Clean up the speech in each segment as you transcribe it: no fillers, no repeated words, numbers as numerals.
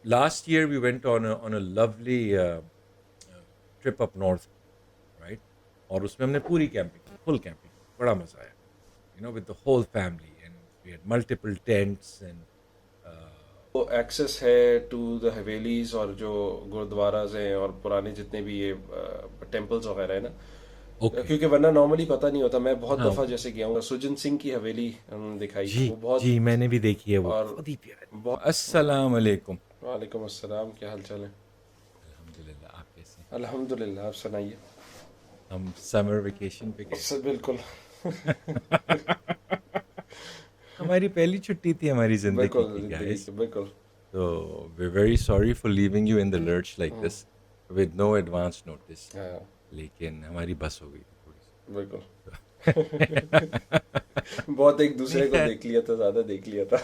last year we went on a lovely trip up north, right? और उसमें हमने पूरी कैंपिंग, फुल कैंपिंग, बड़ा मजा आया, with the whole family, and we had multiple tents and वो एक्सेस है टू द हवेलीज और जो गुरुद्वाराज हैं और पुराने जितने भी ये टेम्पल्स वगैरह है ना, okay, क्योंकि वरना नॉर्मली पता नहीं होता। मैं बहुत हाँ, दफ़ा जैसे गया हूँ, सुजन सिंह की हवेली दिखाई, जी, वो बहुत। जी, मैंने भी देखी है, वो और बहुत ही प्यारी। बहुत। अस्सलाम वालेकुम। वालेकुम अस्सलाम, क्या हाल चाल है? अल्हम्दुलिल्लाह, आप कैसे हैं? अल्हम्दुलिल्लाह, आप सुनाइए। हम समर वेकेशन पे गए उससे बिल्कुल। थे। हमारी पहली छुट्टी थी हमारी ज़िंदगी बिल्कुल की, जिंदगी गाइस। के बिल्कुल। तो we very sorry for leaving you in the lurch like this with no advance notice. हाँ, लेकिन हमारी बस हो गई थी थोड़ी बिल्कुल। सी। बहुत एक नहीं दूसरे को यार, देख लिया था, ज़्यादा देख लिया था।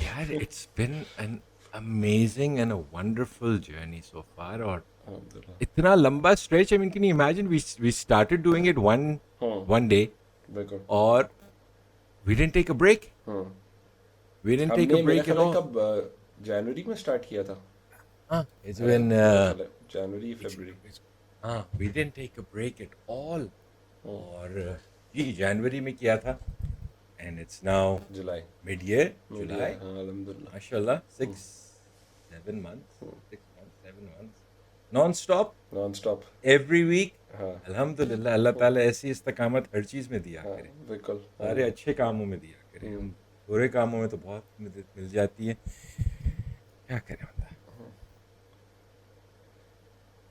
यार it's been an amazing and a wonderful journey so far. और अल्हम्दुलिल्लाह। इतना लंबा stretch, I mean can you imagine, we started doing it one hmm. One day, बिल्कुल। और we didn't take a break, hmm. We didn't take a हमने मेरा break at ख्याल है ऑल। कब जनवरी में स्टार्ट किया था, हाँ, इट्स है ना? बिन मेरा ख्याल है जनवरी It's, फरवरी। हाँ, we didn't take a break at all. और जी जनवरी में किया था, and it's now July. mid year, media, July. हाँ अल्हम्दुलिल्लाह। माशाल्लाह, 7 months non-stop, non stop. every week. हाँ। अल्हम्दुलिल्लाह, अल्लाह ताला ऐसी इस्तकामत हर चीज़ में दिया हाँ, करे, बिल्कुल सारे आमीन। अच्छे कामों में दिया करे। हम बुरे कामों में तो बहुत मदद मिल जाती है, क्या करें बंदा।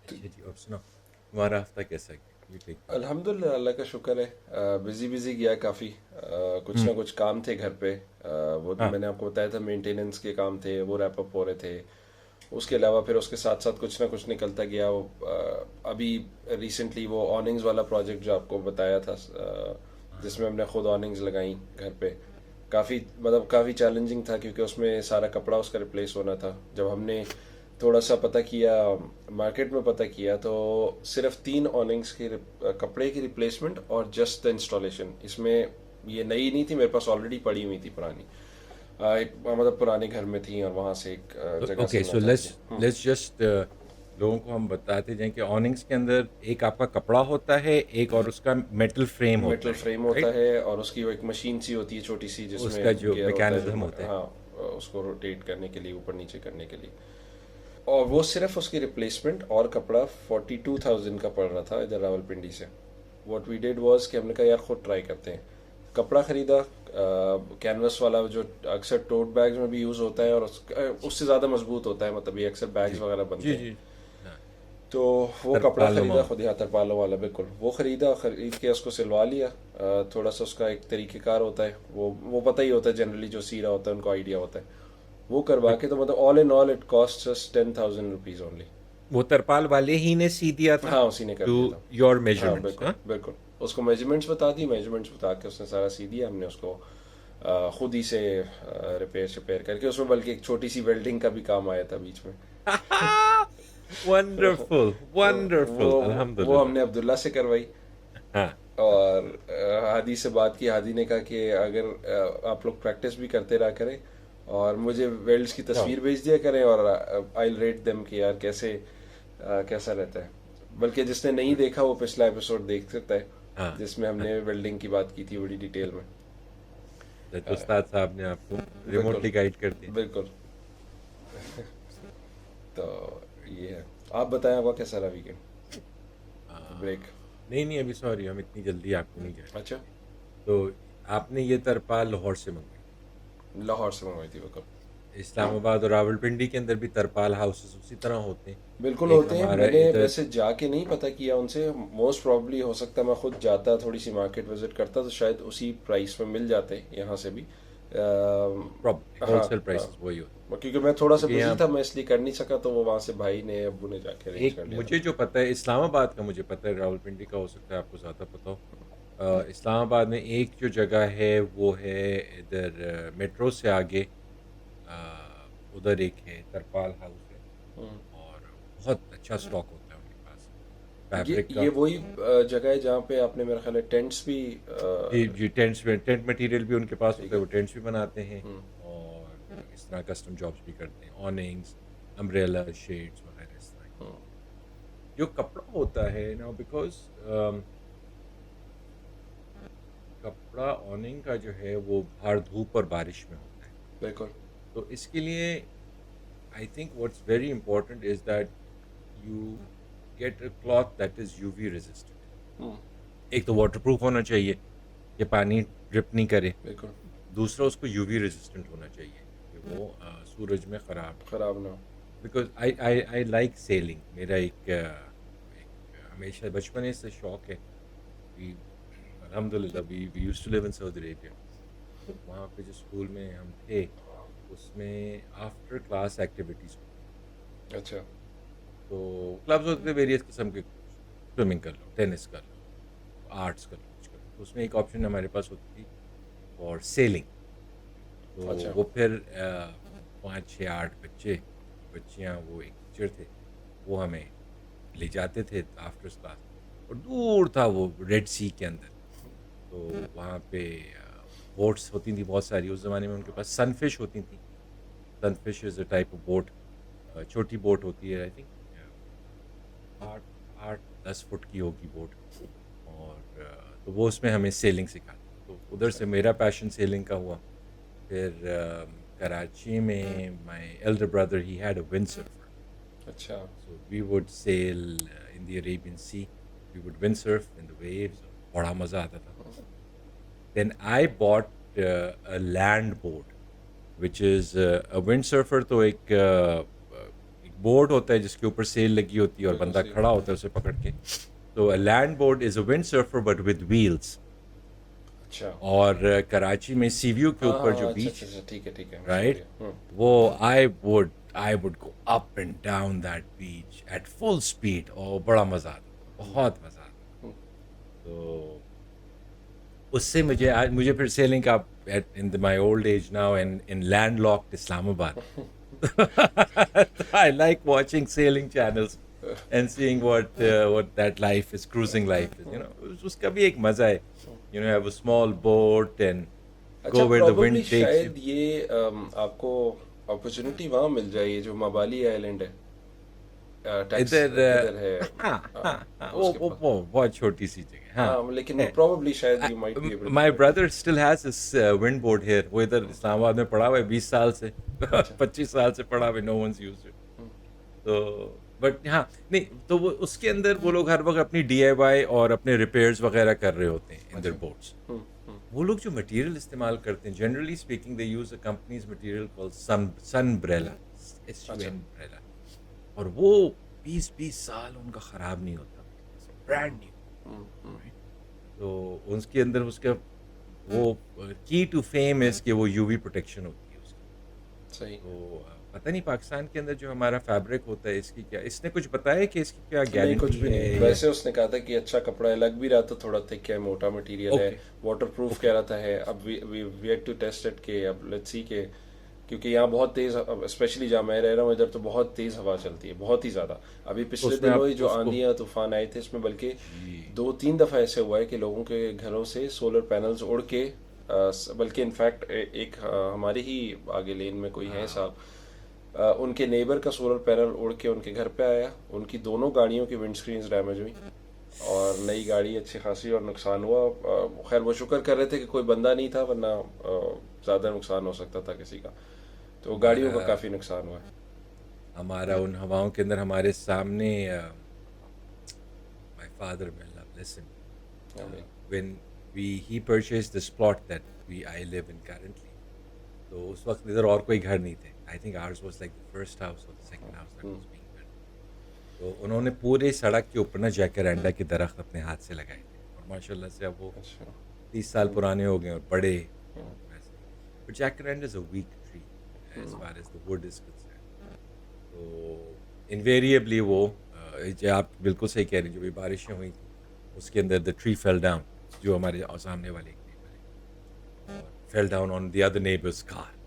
अच्छा जी, और सुनो, तुम्हारा हफ्ता कैसा गया? You take me. अल्हम्दुलिल्लाह, अल्लाह का शुक्र है। बिजी बिजी गया काफ़ी। कुछ ना कुछ काम थे घर पे। वो हाँ, मैंने आपको बताया था, मेंटेनेंस के काम थे, वो रैप अप हो रहे थे। उसके अलावा फिर उसके साथ साथ कुछ ना कुछ निकलता गया। अभी रिसेंटली वो ऑनिंग्स वाला प्रोजेक्ट जो आपको बताया था, जिसमें हमने खुद ऑनिंग्स लगाई घर पे, काफ़ी मतलब काफ़ी चैलेंजिंग था, क्योंकि उसमें सारा कपड़ा उसका रिप्लेस होना था। जब हमने थोड़ा सा पता किया, मार्केट में पता किया, तो सिर्फ 3 ऑनिंग्स के कपड़े की रिप्लेसमेंट और जस्ट द इंस्टॉलेशन, इसमें ये नई नहीं थी, मेरे पास ऑलरेडी पड़ी हुई थी पुरानी। एक मतलब पुराने घर में थी, और वहाँ से एक जगह से ओके, सो मंगवा लेट्स के। लेट्स जस्ट लोगों को हम बताते जाएं कि ऑनिंग्स के अंदर एक आपका कपड़ा होता है, एक और उसका मेटल फ्रेम होता मेटल है, फ्रेम होता राइट? है, और उसकी वो एक मशीन सी होती है छोटी सी, उसका जिसमें जो गियर होता है, जो मैकेनिज्म होता है। हाँ, उसको रोटेट करने के लिए, ऊपर नीचे करने के लिए। और वो सिर्फ उसकी रिप्लेसमेंट और कपड़ा 42,000 का पड़ रहा था इधर रावलपिंडी से। व्हाट वी डिड वाज कि हमने कहा यार खुद ट्राई करते हैं। कपड़ा खरीदा, कैनवस वाला, जो अक्सर टोट बैग्स में भी यूज़ होता है, और उससे ज़्यादा मजबूत होता है, मतलब ये अक्सर बैग्स जी, वगैरह जी, बनते हैं। जी, हाँ, तो वो कपड़ा तरपालनुमा खरीदा होता खुद ही, हाथ तरपालों वाला, बिल्कुल वो खरीदा, खरीद के उसको सिलवा लिया। थोड़ा सा उसका एक तरीक़ेकार होता है, वो पता ही होता है, जनरली जो सी रहा होता है उनको आइडिया होता है। वो है। करवा के, तो मतलब all in all it cost just 10,000 rupees only. वो तरपाल वाले ही ने सी दिया था हाँ, उसी ने कर टू दिया था। योर हाँ मेजरमेंट्स, बिल्कुल हाँ। बिल्कुल। उसको मेजरमेंट्स बता दी, मेजरमेंट्स बता के उसने सारा सी दिया। हमने उसको खुद ही से रिपेयर करके, उसमें बल्कि एक छोटी सी वेल्डिंग का भी काम आया था बीच में। वंडरफुल, तो वंडरफुल, वो अल्हम्दुलिल्लाह। हमने अब्दुल्ला से करवाई। हाँ, और हादी से बात की, हादी ने कहा कि अगर आप लोग प्रैक्टिस भी करते रहा करें, और मुझे वेल्ड्स की हाँ, तस्वीर भेज दिया करें, और आई रेट देम कि यार कैसे कैसा रहता है। बल्कि जिसने नहीं देखा वो पिछला एपिसोड देख सकता है, हाँ, जिसमें हाँ। हमने वेल्डिंग की बात की थी बड़ी डिटेल में। तो उस्ताद साहब ने आपको बिल्कुल रिमोटली गाइड कर दिया। बिल्कुल। तो ये है। आप बताएं, आपका कैसा रहा वीकेंड ब्रेक? नहीं, नहीं, अभी सॉरी, हम इतनी जल्दी आपको नहीं गाइड अच्छा। करेंगे। तो आपने ये तरपाल लाहौर से मंगवाई? लाहौर से मंगवाई थी बिल्कुल। इस्लामाबाद और रावलपिंडी के अंदर भी तरपाल हाउसेस उसी तरह होते हैं। बिल्कुल एक होते हैं। हमारा मैंने इधर, वैसे जाके नहीं पता किया उनसे, मोस्ट प्रॉब्ली हो सकता है मैं खुद जाता, थोड़ी सी मार्केट विजिट करता, तो शायद उसी प्राइस में मिल जाते यहाँ से भी। प्रॉब्लम हाँ होलसेल हाँ। प्राइसेस वही होते क्योंकि मैं थोड़ा सा हैं, क्योंकि बिजी यहाँ था, मैं इसलिए कर नहीं सका, तो वो वहाँ से भाई ने, अब्बू ने जाके अरेंज एक कर लिया था। मुझे जो पता है इस्लामाबाद का, मुझे पता है, रावलपिंडी का हो सकता है आपको ज़्यादा पता हो। इस्लामाबाद में एक जो जगह है वो है इधर मेट्रो से आगे, उधर एक है तरपाल हाउस है, और बहुत अच्छा स्टॉक होता है उनके पास फैब्रिक ये का। वही जगह है जहाँ पे आपने, मेरा ख्याल है, टेंट्स भी जी, जी, टेंट मटेरियल भी उनके पास ठीक होता है, है। वो टेंट्स भी बनाते हैं। और इस तरह कस्टम जॉब्स भी करते हैं, ऑनिंग्स, अम्ब्रेला शेड्स वगैरह इस तरह की। हम्म, जो कपड़ा होता है ना, बिकॉज कपड़ा ऑनिंग का जो है वो बाहर धूप और बारिश में होता है, बिल्कुल। तो इसके लिए I think what's very important is that you get a cloth that is UV resistant. Hmm, एक तो वाटरप्रूफ होना चाहिए कि पानी ड्रिप नहीं करे, बिल्कुल। दूसरा उसको यूवी रेजिस्टेंट होना चाहिए कि वो सूरज में ख़राब। खराब ना हो। बिकॉज आई लाइक सेलिंग, मेरा एक हमेशा बचपन से शौक है। वी अल्हम्दुलिल्लाह we used to live in Saudi Arabia. वहाँ पे जो स्कूल में हम थे उसमें आफ्टर क्लास एक्टिविटीज़ होती थी। अच्छा। तो क्लब्स होते थे वेरियस किस्म के, स्विमिंग कर लो, टेनिस कर लो, आर्ट्स कर लो, कुछ कर लो। तो उसमें एक ऑप्शन हमारे पास होती थी और सेलिंग। तो अच्छा। वो फिर 5 6 8 बच्चे बच्चियाँ, वो एक टीचर थे, वो हमें ले जाते थे आफ्टर क्लास। और दूर था वो रेड सी के अंदर, तो वहाँ पे बोट्स होती थी बहुत सारी। उस ज़माने में उनके पास सनफिश होती थी। Sunfish is a type of boat, छोटी बोट होती है, आई थिंक 8 8 10 फुट की होगी बोट। और तो वो उसमें हमें सेलिंग सिखाते, तो उधर अच्छा। से मेरा पैशन सेलिंग का हुआ। फिर कराची में my elder brother he had a windsurfer, अच्छा। so we would sail in the Arabian Sea, we would windsurf in the waves, बड़ा मज़ा आता था। then I bought a land board which is a windsurfer। तो एक board होता है जिसके ऊपर सेल लगी होती है और बिल्कुल बंदा सही। खड़ा होता है उसे पकड़ के। तो a land board is a windsurfer but with wheels। अच्छा। और कराची में सी व्यू के हाँ ऊपर जो हाँ, अच्छा बीच अच्छा है, अच्छा, ठीक है ठीक है, मैं समझ राइट, गया। वो I would go up and down that beach at full speed और बड़ा मज़ा आता था, बहुत मज़ा आता था। हम्म, तो उससे मुझे फिर सेलिंग का in my old age now and in landlocked Islamabad I like watching selling channels and seeing what that life is, cruising life is, उसका भी एक मज़ा है। Have a small boat and अच्छा, go where the wind probably takes you। शायद ये आपको opportunity वहाँ मिल जाए, ये जो मबाली आइलैंड है, टैक्स इधर किधर है, हाँ अ, हाँ हाँ, उसके पास। वो बहुत छोटी सी जगह, हाँ हाँ, लेकिन वो है। प्रॉबेबली शायद you might be able to my do it. Brother still has this wind board here, वो इधर इस्लामाबाद में पड़ा हुआ है 20 साल से अच्छा। 25 साल से पड़ा हुआ है, नो वंस यूज्ड इट। हम्म, तो बट हाँ, नहीं तो वो उसके अंदर वो लोग हर वक्त अपनी डीआईवाई और अपने रिपेयर्स वगैरह कर रहे होते हैं इन देयर अच्छा। बोट्स। हम्म, हम्म, वो लोग जो मटेरियल इस्तेमाल करते हैं, generally speaking they use a companies material called Sunbrella, अच्छा। SUN ब्रेला। और वो 20 20 साल उनका ख़राब नहीं होता, ब्रांड न्यू, हम्म, हम्म, राइट। तो उसके अंदर उसका वो की टू फेम है कि वो यूवी प्रोटेक्शन होती है उसकी। सही। तो पता नहीं पाकिस्तान के अंदर जो हमारा फैब्रिक होता है इसकी क्या, इसने कुछ बताया कि इसकी क्या नहीं, कुछ गारंटी भी है नहीं। या? वैसे उसने कहा था कि अच्छा कपड़ा है, लग भी रहा था थोड़ा थिक है, मोटा मटेरियल है, ओके वाटरप्रूफ कह ओके रहा था है। अब we had to test it के, अब लेट्स सी के, क्योंकि यहाँ बहुत तेज, स्पेशली जहाँ मैं रह रहा हूँ इधर तो बहुत तेज हवा चलती है, बहुत ही ज्यादा। अभी तो पिछले उसमें दिनों आप ही जो उसको आंधियां तूफान आए थे इसमें, बल्कि जी 2 3 दफा ऐसे हुआ है कि लोगों के घरों से सोलर पैनल्स उड़ के, बल्कि इनफैक्ट एक हमारे ही आगे लेन में कोई है हाँ साहब, उनके नेबर का सोलर पैनल उड़ के उनके घर पे आया, उनकी दोनों गाड़ियों की विंड स्क्रीन्स डैमेज हुई और नई गाड़ी अच्छी खासी और नुकसान हुआ। खैर वो शुक्र कर रहे थे कि कोई बंदा नहीं था, वरना ज़्यादा नुकसान हो सकता था किसी का। तो गाड़ियों हमारा का काफ़ी नुकसान हुआ है। हमारा उन हवाओं के अंदर हमारे सामने my father may Allah bless him, आमीन। when we he purchased this plot that we I live in currently। तो उस वक्त इधर और कोई घर नहीं थे, I think ours was like the first house और the second house that hmm, was being built. तो उन्होंने पूरे सड़क के ऊपर ना जैकरेंडा के दरख्त अपने हाथ से लगाए थे और माशाल्लाह से अब वो अच्छा। 30 साल हम्म, पुराने हो गए और बड़े हम्म, वैसे। But jacaranda is a weak tree as hmm, far as the wood is concern. तो इन्वेरिएबली वो जो आप बिल्कुल सही कह रही हैं, जो भी बारिशें हुई थी उसके अंदर द ट्री फेल डाउन, जो हमारे सामने वाले एक नेबर है, और fell down on the other neighbours car.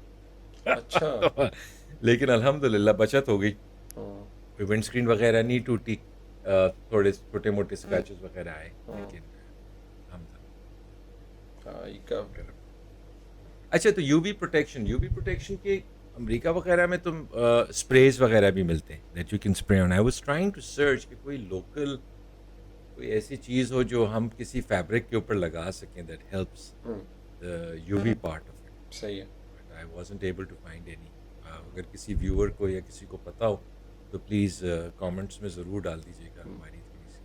अच्छा। तो लेकिन अल्हम्दुलिल्लाह बचत हो गई, हम्म, कोई विंडस्क्रीन वगैरह नहीं टूटी, थोड़े छोटे मोटे स्क्रैचेस वगैरह आए, हम्म, लेकिन अल्हम्दुलिल्लाह हाँ, ये का। करम। अच्छा, तो यूवी प्रोटेक्शन के अमेरिका वगैरह में तुम स्प्रेज वगैरह भी मिलते हैं that you can spray on. I was trying to search कि कोई लोकल कोई ऐसी चीज़ हो जो हम किसी फैब्रिक के ऊपर लगा सकें that helps the UV part of it, सही है। But I wasn't able to find any. अगर किसी व्यूअर को या किसी को पता हो तो प्लीज़ कमेंट्स में ज़रूर डाल दीजिएगा, हमारी थोड़ी सी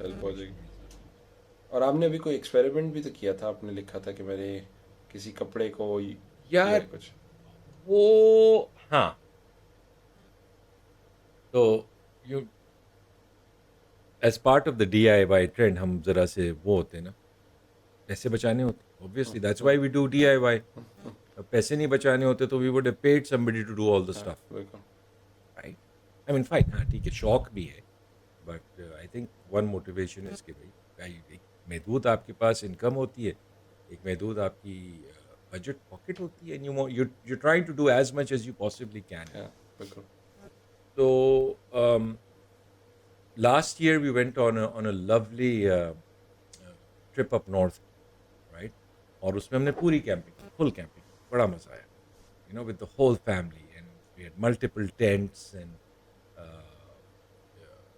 हेल्प हो इन्फॉर्मेशन जाएगी। मिल सकती और आपने अभी कोई एक्सपेरिमेंट भी तो किया था, आपने लिखा था कि मैंने किसी कपड़े को है। किया है यार कुछ। वो हाँ, तो you as part of the DIY trend हम ज़रा से वो होते हैं ना, पैसे बचाने होते हैं obviously, that's why we do DIY। अब पैसे नहीं बचाने होते तो we would have paid somebody to do all the हाँ स्टफ, बिल्कुल। राइट? आई मीन फाइन, हाँ ठीक है, शौक भी है, but I think one motivation is कि भाई एक महदूद आपके पास इनकम होती है, एक महदूद आपकी बजट पॉकेट होती है, and you trying to do as much as you possibly can. हाँ बिल्कुल। तो last year we went on a lovely trip up north, right? और उसमें हमने पूरी कैंपिंग की, फुल कैंपिंग, बड़ा मजा आया, you know, with the whole family, and we had multiple tents, and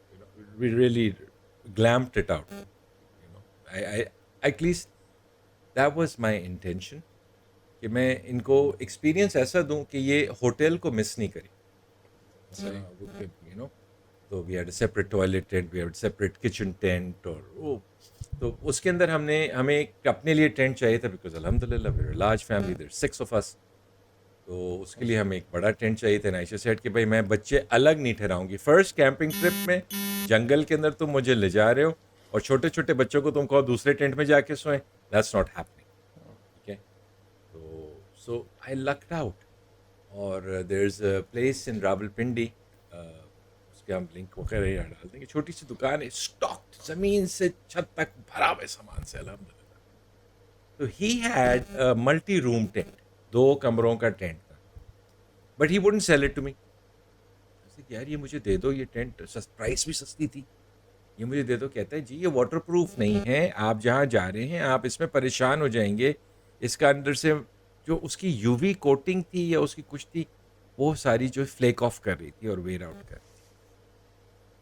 you know, we really glamped it out, you know. I at least that was my intention कि मैं इनको experience ऐसा दूं कि ये होटल को मिस नहीं करें, सही। you know. तो we had separate toilet tent, we had separate kitchen tent, और वो तो उसके अंदर हमें एक अपने लिए टेंट चाहिए था, बिकॉज अल्हम्दुलिल्लाह we are large family, there 6 of us. तो उसके लिए हमें एक बड़ा टेंट चाहिए था। नाइशा सेड कि भाई मैं बच्चे अलग नहीं ठहराऊंगी, फर्स्ट कैंपिंग ट्रिप में जंगल के अंदर तुम मुझे ले जा रहे हो और छोटे छोटे बच्चों को तुम कहो दूसरे टेंट में जाके सोएं, दैट्स नॉट हैपनिंग, ठीक है? तो सो आई लक्ड आउट, और there is a place in Rawalpindi, उसके हम लिंक वगैरह यहाँ डाल देंगे, छोटी सी दुकान है, स्टॉक्ड ज़मीन से छत तक भरा हुआ सामान से अल्हम्दुलिल्लाह। तो he had a multi room tent, 2 कमरों का टेंट था, but he wouldn't sell it to me. ऐसे कि यार ये मुझे दे दो, ये टेंट प्राइस भी सस्ती थी, ये मुझे दे दो। कहता है जी ये वाटर प्रूफ नहीं है, आप जहाँ जा रहे हैं आप इसमें परेशान हो जाएंगे, इसका अंदर से जो उसकी यूवी कोटिंग थी या उसकी कुछ थी, वो सारी जो फ्लेक ऑफ कर रही थी और वेयर आउट कर रही थी।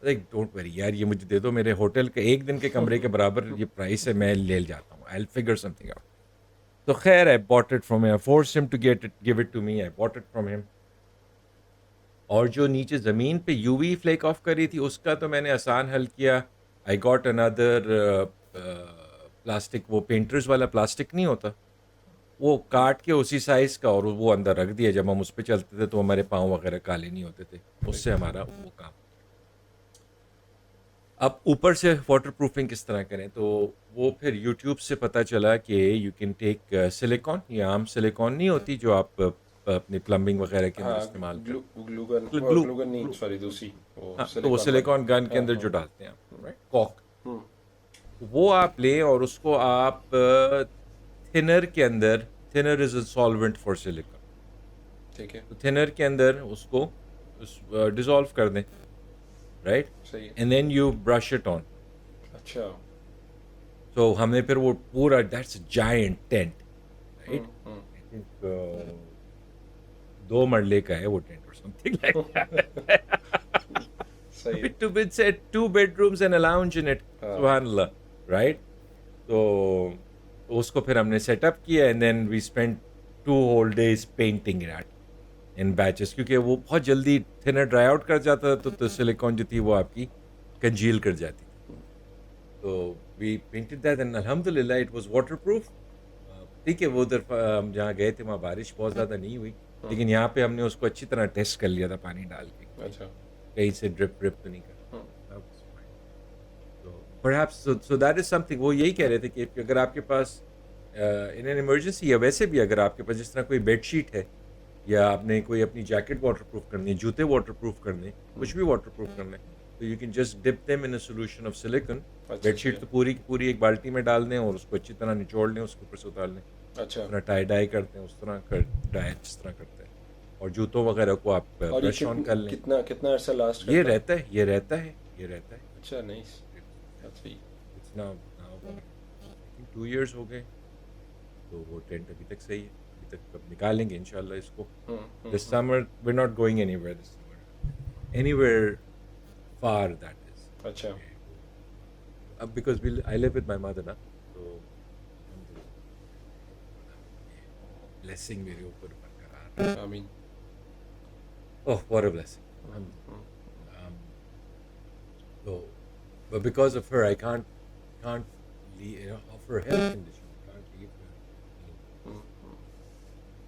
लाइक डोंट वरी यार, ये मुझे दे दो, मेरे होटल के एक दिन के कमरे के बराबर ये प्राइस है, मैं ले जाता हूँ, I will figure something out. तो खैर I bought it from him, I forced him to get it, give it to me, I bought it from him. और जो नीचे ज़मीन पे यूवी फ्लेक ऑफ करी थी उसका तो मैंने आसान हल किया। आई गॉट अनदर प्लास्टिक, वो पेंटर्स वाला प्लास्टिक नहीं होता, वो काट के उसी साइज़ का, और वो अंदर रख दिया। जब हम उस पर चलते थे तो हमारे पाँव वगैरह काले नहीं होते थे, उससे हमारा वो काम। अब ऊपर से वाटर प्रूफिंग किस तरह करें, तो वो फिर यूट्यूब से पता चला कि यू कैन टेक सिलिकॉन, या आम सिलिकॉन नहीं होती जो आप अपनी प्लम्बिंग वगैरह के अंदर हाँ इस्तेमाल ग्लूगन, करते, ग्लू ग्लूगन नहीं, ग्लू सॉरी दूसरी, वो हाँ, तो वो सिलिकॉन वाली। सिलिकॉन गन के हाँ अंदर हाँ। जो डालते हैं आप, राइट, कॉक, वो आप लें और उसको आप थिनर के अंदर, thinner is a solvent for silicon, ठीक है। तो थिनर के अंदर उसको डिसॉल्व कर दें, राइट, सही है। And then you brush it on. अच्छा। तो हमने फिर वो पूरा, that's giant tent, right, hmm. I think 2 मरले का है वो टेंट और समथिंग लाइक दैट। सही है। It said 2 bedrooms and a lounge in it. हाँ। सुबहान अल्लाह, राइट? तो उसको फिर हमने सेटअप किया, and then we spend 2 whole days painting that in batches, क्योंकि वो बहुत जल्दी थिनर ड्राई आउट कर जाता था, तो सिलिकॉन जो थी वो आपकी कंजील कर जाती थी। तो वी पेंटेड दैट, एंड अल्हम्दुलिल्लाह इट वाज वाटर प्रूफ। ठीक है, वो उधर हम जहाँ गए थे वहाँ बारिश बहुत ज़्यादा नहीं हुई, लेकिन यहाँ पे हमने उसको अच्छी तरह टेस्ट कर लिया था पानी डाल के, अच्छा। कहीं से ड्रिप ड्रिप तो नहीं कर। That was fine. So perhaps so that is something, वो यही कह रहे थे कि अगर आपके पास इन एन इमरजेंसी, या वैसे भी अगर आपके पास जिस तरह कोई बेडशीट है, या आपने कोई अपनी जैकेट वाटर प्रूफ करनी है, जूते वाटर प्रूफ करने, कुछ भी वाटर प्रूफ करना है, तो you can just dip them in a solution of silicon. अच्छा, बेडशीट तो पूरी की पूरी एक बाल्टी में डाल दें और उसको अच्छी तरह निचोड़ लें, उसके ऊपर से उतार लें, अच्छा। अपना टाई डाई करते हैं उस तरह कर, डाई जिस तरह करते हैं, और जूतों वगैरह को आप और ये ब्रश ऑन कर लें। कितना कितना अरसा लास्ट ये करता है? रहता है, ये रहता है, ये रहता है। अच्छा, नाइस। अच्छा। इट्स नाउ 2 years हो गए, तो वो टेंट अभी तक सही है, अभी अभी तक अब निकालेंगे इंशाल्लाह इसको. हम्म, This summer we're not going anywhere this summer. Anywhere far that is. अच्छा. Okay. अब because I live with my mother ना, तो alhamdulillah blessing मेरे ऊपर बरकरार. आमीन. Oh, what a blessing. Alhamdulillah. So, but because of her, I can't leave, of her health condition, I can't leave her.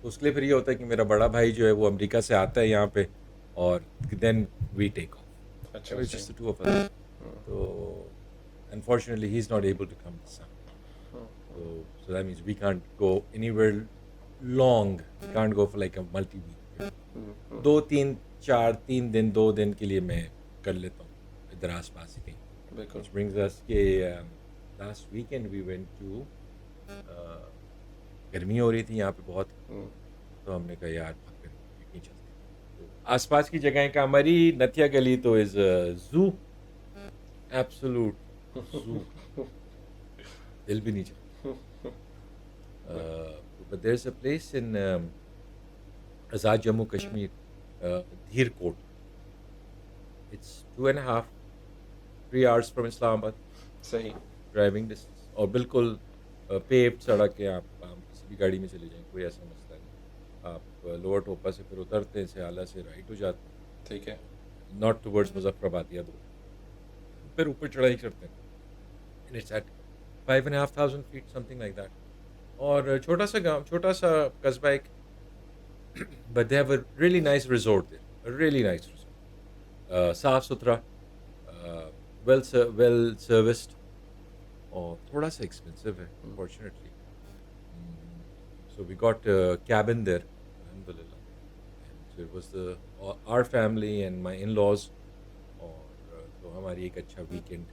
तो उसके लिए फिर ये होता है कि मेरा बड़ा भाई जो है वो अमेरिका से आता है यहाँ पे, और देन वी टेक ऑफ. अच्छा. It's just the two of us. So unfortunately he's not able to come this summer. So that means we can't go anywhere long. We can't go for like a multi-week. 3 दिन के लिए मैं कर लेता हूँ इधर आस पास ही कहीं. बिल्कुल. Which brings us के last weekend we went to गर्मी हो रही थी यहाँ पे बहुत, तो हमने कहा यार नहीं चलते. तो आसपास की जगहें का हमारी नथिया गली तो इज जू, एब्सोल्यूट जू. दिल भी नहीं चलता. But there is a place in Azad Jammu Kashmir, Dhir Kot. It's 2.5-3 hours from Islamabad सही. ड्राइविंग डिस्टेंस, और बिल्कुल पेव्ड सड़क है. आप किसी भी गाड़ी में चले जाएं, कोई ऐसा मसला नहीं. आप लोअर टोपा से फिर उतरते हैं, सियाला से राइट हो जाते हैं, ठीक है. नॉर्थ टुवर्ड्स मुजफ्फराबाद या दो, फिर ऊपर चढ़ाई करते हैं. And it's at 5,500 feet something like that. और छोटा सा गांव, छोटा सा कस्बा एक, but they have a really nice resort there, really nice resort. साफ सुथरा, वेल सर्विस्ड, और थोड़ा सा एक्सपेंसिव है unfortunately. So we got a cabin there, alhamdulillah. And so it was our family and my in-laws, और तो हमारी एक अच्छा वीकेंड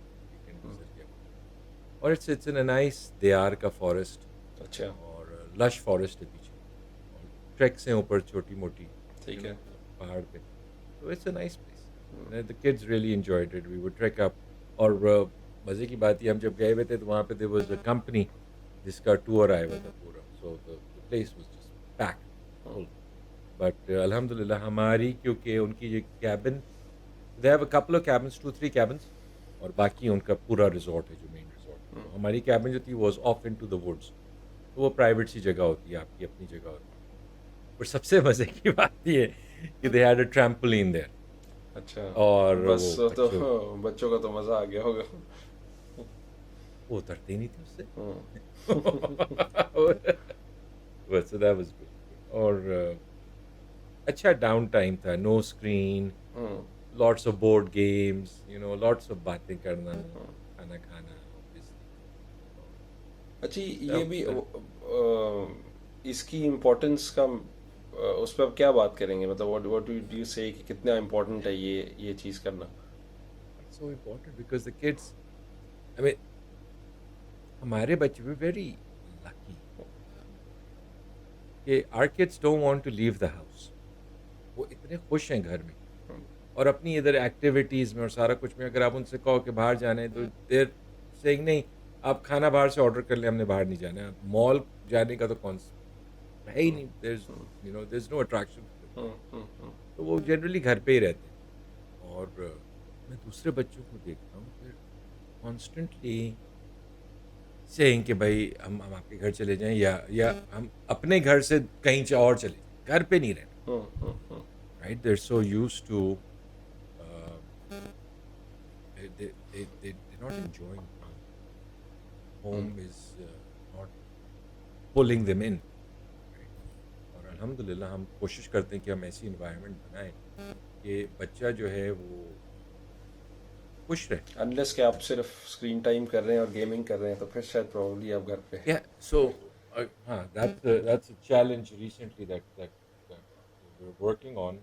गुजर गया. और it's in a nice their का फॉरेस्ट, अच्छा. और लश फॉरेस्ट है पीछे, और ट्रैक्स हैं ऊपर छोटी मोटी, ठीक है. पहाड़ पे. So it's a nice place. The kids really enjoyed it. We would trek up, और मज़े की बात ये, हम जब गए हुए थे तो वहाँ पे there was a company जिसका टूर आया हुआ था पूरा. So the place was just packed full. But alhamdulillah हमारी, क्योंकि उनकी ये cabin, they have a couple of cabins, 2-3 cabins, और बाकी उनका पूरा resort है जो main resort. तो हमारी cabin जो थी was off into the woods. तो वो प्राइवेट सी जगह होती है, आपकी अपनी जगह होती है. और सबसे मज़े की बात ये कि they had a trampoline there. अच्छा. और बस वो तो बच्चों का तो मजा आ गया होगा. वो उतरते ही नहीं थे उससे. हम्म. But so that was good. और अच्छा डाउन टाइम था, no screen, lots of board games, lots of बातें करना, खाना खाना, obviously. अच्छा, ये भी इसकी इम्पोर्टेंस का उस पर आप क्या बात करेंगे, मतलब व्हाट डू यू से कि कितना इम्पोर्टेंट है ये चीज़ करना. It's so important because the kids, I mean, हमारे बच्चे भी very lucky कि our kids don't want to leave the house. वो इतने खुश हैं घर में, और अपनी इधर एक्टिविटीज़ में और सारा कुछ में. अगर आप उनसे कहो कि बाहर जाना है तो देर सेइंग नहीं, आप खाना बाहर से ऑर्डर कर लें, हमने बाहर नहीं जाना है. मॉल जाने का तो कौन है ही नहीं. there's no attraction. तो वो जनरली घर पे ही रहते हैं. और मैं दूसरे बच्चों को देखता हूँ फिर कॉन्स्टेंटली सेइंग कि भाई हम आपके घर चले जाएं, या हम अपने घर से कहीं और चले जाएं, घर पे नहीं रहना. Right? They're so used to they're not enjoying home. Home is not pulling them in. Right? और अल्हम्दुलिल्लाह हम कोशिश करते हैं कि हम ऐसी इन्वायरमेंट बनाएं कि बच्चा जो है वो खुश रहे. अनलेस कि आप सिर्फ स्क्रीन टाइम कर रहे हैं और गेमिंग कर रहे हैं तो फिर शायद प्रॉब्ली आप घर पे. Yeah, so that's a challenge recently that we're working on.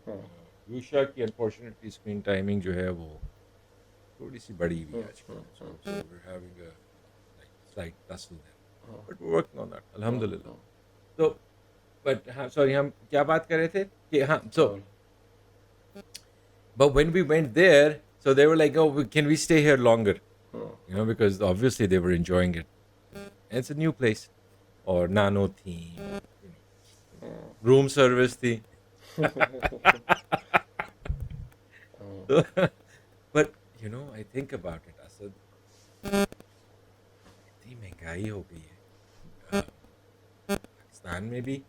Yusha की unfortunately screen timing जो है वो थोड़ी सी बड़ी हुई है आजकल. So we're having a slight tussle there, but we're working on that. Alhamdulillah. So, but sorry, हम क्या बात कर रहे थे कि so but when we went there, so they were like, oh, can we stay here longer? Because obviously they were enjoying it. And it's a new place, or nano theme, room service थी। तो but you know I think about it Asad, इतनी महंगाई हो गई है पाकिस्तान में भी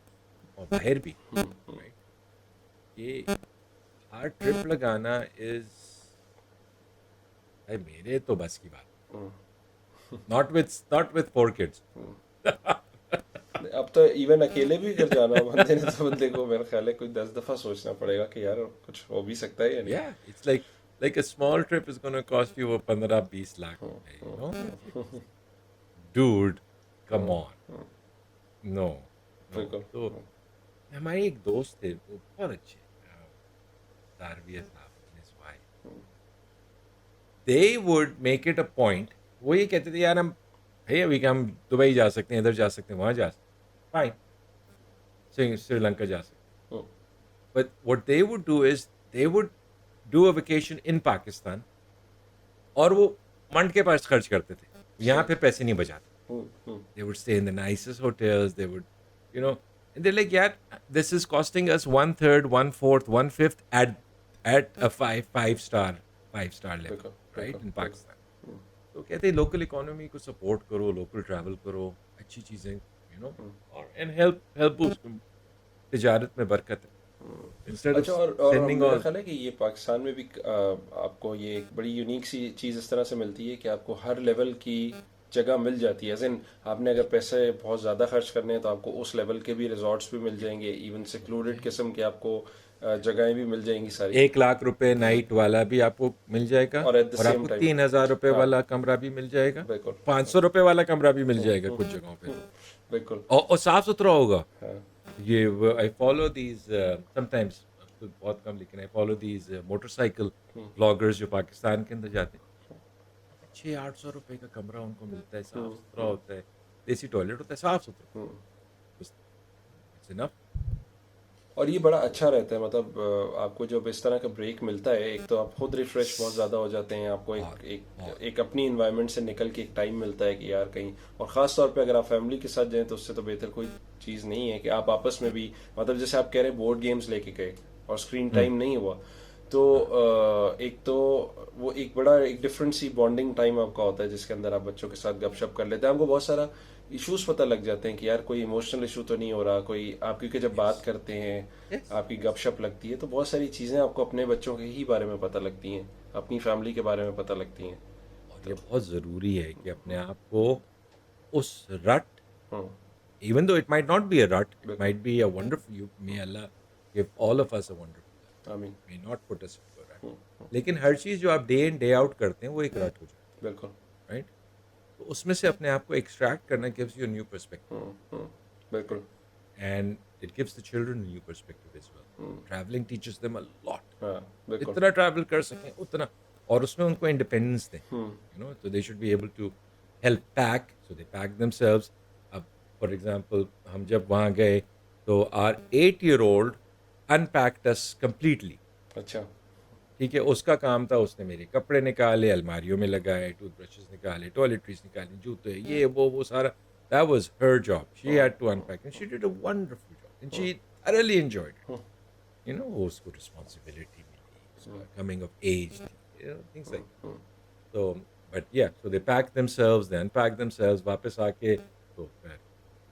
और बाहर भी, राइट? ये हर ट्रिप लगाना इज, भाई मेरे तो बस की बात, नॉट विथ 4 किड्स। अब तो इवन अकेले भी घर जाना हो बंदे ने तो बंदे को मेरा ख्याल है कोई 10 दफा सोचना पड़ेगा कि यार कुछ हो भी सकता है या नहीं। Yeah, it's like a small trip is going to cost you 15-20 lakh रुपए, you know? It's like, dude, come on. No, no. बिल्कुल। तो हमारे एक दोस्त थे, वो बहुत अच्छे, दारविया साहब and his wife. They would make it a point, वो ये कहते थे यार हम, भाई अभी क्या हम दुबई जा सकते हैं, इधर जा सकते हैं, वहाँ जा सकते हैं, फाइन, श्रीलंका जा सकते हैं। But what they would do is they would do a vacation in Pakistan और वो मंड के पास खर्च करते थे, यहाँ पे पैसे नहीं बचाते। They would stay in the nicest hotels, they would, you know, and they're like, yeah, this is costing us 1/3, 1/4, 1/5 at a five star level, बिल्कुल right, बिल्कुल in बिल्कुल। Pakistan. तो कहते हैं लोकल इकोनॉमी को सपोर्ट करो, लोकल ट्रैवल करो, अच्छी चीज़ें, यू नो, और एंड हेल्प बूस्ट, तिजारत में बरकत है, इंस्टेड ऑफ अच्छा, और सेंडिंग मेरा ऑल। ख्याल है कि ये पाकिस्तान में भी आपको ये एक बड़ी यूनिक सी चीज़ इस तरह से मिलती है कि आपको हर लेवल की जगह मिल जाती है। एज इन आपने अगर पैसे बहुत ज़्यादा खर्च करने हैं तो आपको उस लेवल के भी रिजॉर्ट्स भी मिल जाएंगे, इवन सिक्लूडेड किस्म के आपको जगहें भी मिल जाएंगी सारी। 1 लाख रुपए नाइट वाला भी आपको मिल जाएगा, और एट द और सेम आपको टाइम 3,000 रुपए हाँ वाला कमरा भी मिल जाएगा, बिल्कुल 500 रुपए वाला कमरा भी मिल जाएगा कुछ जगहों पे, बिल्कुल और साफ सुथरा होगा। हाँ ये आई फॉलो दीज समटाइम्स, तो बहुत कम, लेकिन I follow these motorcycle bloggers जो पाकिस्तान के अंदर जाते हैं। 600-800 रुपए का कमरा उनको मिलता है, साफ सुथरा होता है, देसी टॉयलेट होता है, साफ सुथरा, बस इट्स इनफ। और ये बड़ा अच्छा रहता है, मतलब आपको जब इस तरह का ब्रेक मिलता है, एक तो आप खुद रिफ्रेश बहुत ज़्यादा हो जाते हैं, आपको बहुत एक अपनी इन्वायरमेंट से निकल के एक टाइम मिलता है कि यार कहीं, और ख़ास तौर पे अगर आप फैमिली के साथ जाएं तो उससे तो बेहतर कोई चीज़ नहीं है कि आप आपस में भी, मतलब जैसे आप कह रहे हैं बोर्ड गेम्स लेके गए और स्क्रीन टाइम नहीं हुआ, तो एक तो वो एक बड़ा एक डिफरेंट सी बॉन्डिंग टाइम आपका होता है जिसके अंदर आप बच्चों के साथ गपशप कर लेते हैं, आपको बहुत सारा इश्यूज पता लग जाते हैं कि यार कोई इमोशनल इशू तो नहीं हो रहा कोई, आप क्योंकि जब बात करते हैं यस, आपकी गपशप लगती है तो बहुत सारी चीज़ें आपको अपने बच्चों के ही बारे में पता लगती हैं, अपनी फैमिली के बारे में पता लगती हैं। और ये बहुत ज़रूरी है कि अपने आप को उस रट, हम्म even though it might not be a rut, it बिल्कुल। might be a wonderful, you may Allah give all of us a wonderful life, आमीन। may not put us into a rut, लेकिन हर चीज़ जो आप डे इन डे आउट करते हैं वो एक रट हो जाती बिल्कुल। है, राइट? तो उसमें से अपने आप को एक्सट्रैक्ट करना गिव्स यू न्यू पर्सपेक्टिव, बिल्कुल। And it gives the children new perspective as well. Travelling teaches them a lot, हाँ बिल्कुल। जितना ट्रैवल कर सकें उतना, और उसमें उनको इंडिपेंडेंस दें, यू नो, तो they should be able to help pack, so they pack themselves. अब फॉर एग्जांपल हम जब वहाँ गए तो are 8-year-old unpacked us completely, अच्छा। ठीक है, उसका काम था, उसने मेरे कपड़े निकाले, अलमारियों में लगाए, टूथब्रशेस निकाले, टॉयलेटरीज निकाली, जूते, ये वो सारा, that was her job, she had to unpack and she did a wonderful job and she thoroughly enjoyed it, you know, वो उसको रिस्पॉन्सिबिलिटी मिली, उसका coming of age, you know, things like that. So but yeah, so they pack themselves, they unpack themselves, वापस आके तो फिर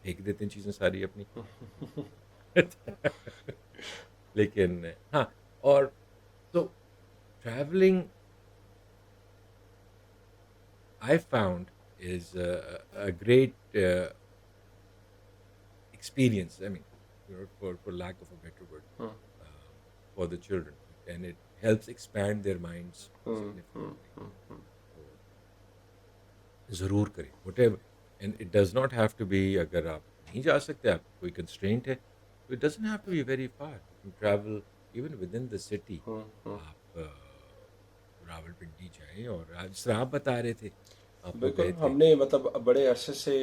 फेंक देते हैं चीज़ें सारी अपनी। लेकिन हाँ, और तो traveling I found is a great experience. I mean, you know, for lack of a better word, for the children, and it helps expand their minds significantly. तो ज़रूर करें, whatever, and it does not have to be, अगर आप नहीं जा सकते, आप कोई constraint है, तो it doesn't have to be very far. You can travel even within the city. आप रावलपिंडी जाएं, और जिस तरह आप बता रहे थे, आप लोग बिल्कुल। गए थे। हमने मतलब बड़े अरसे से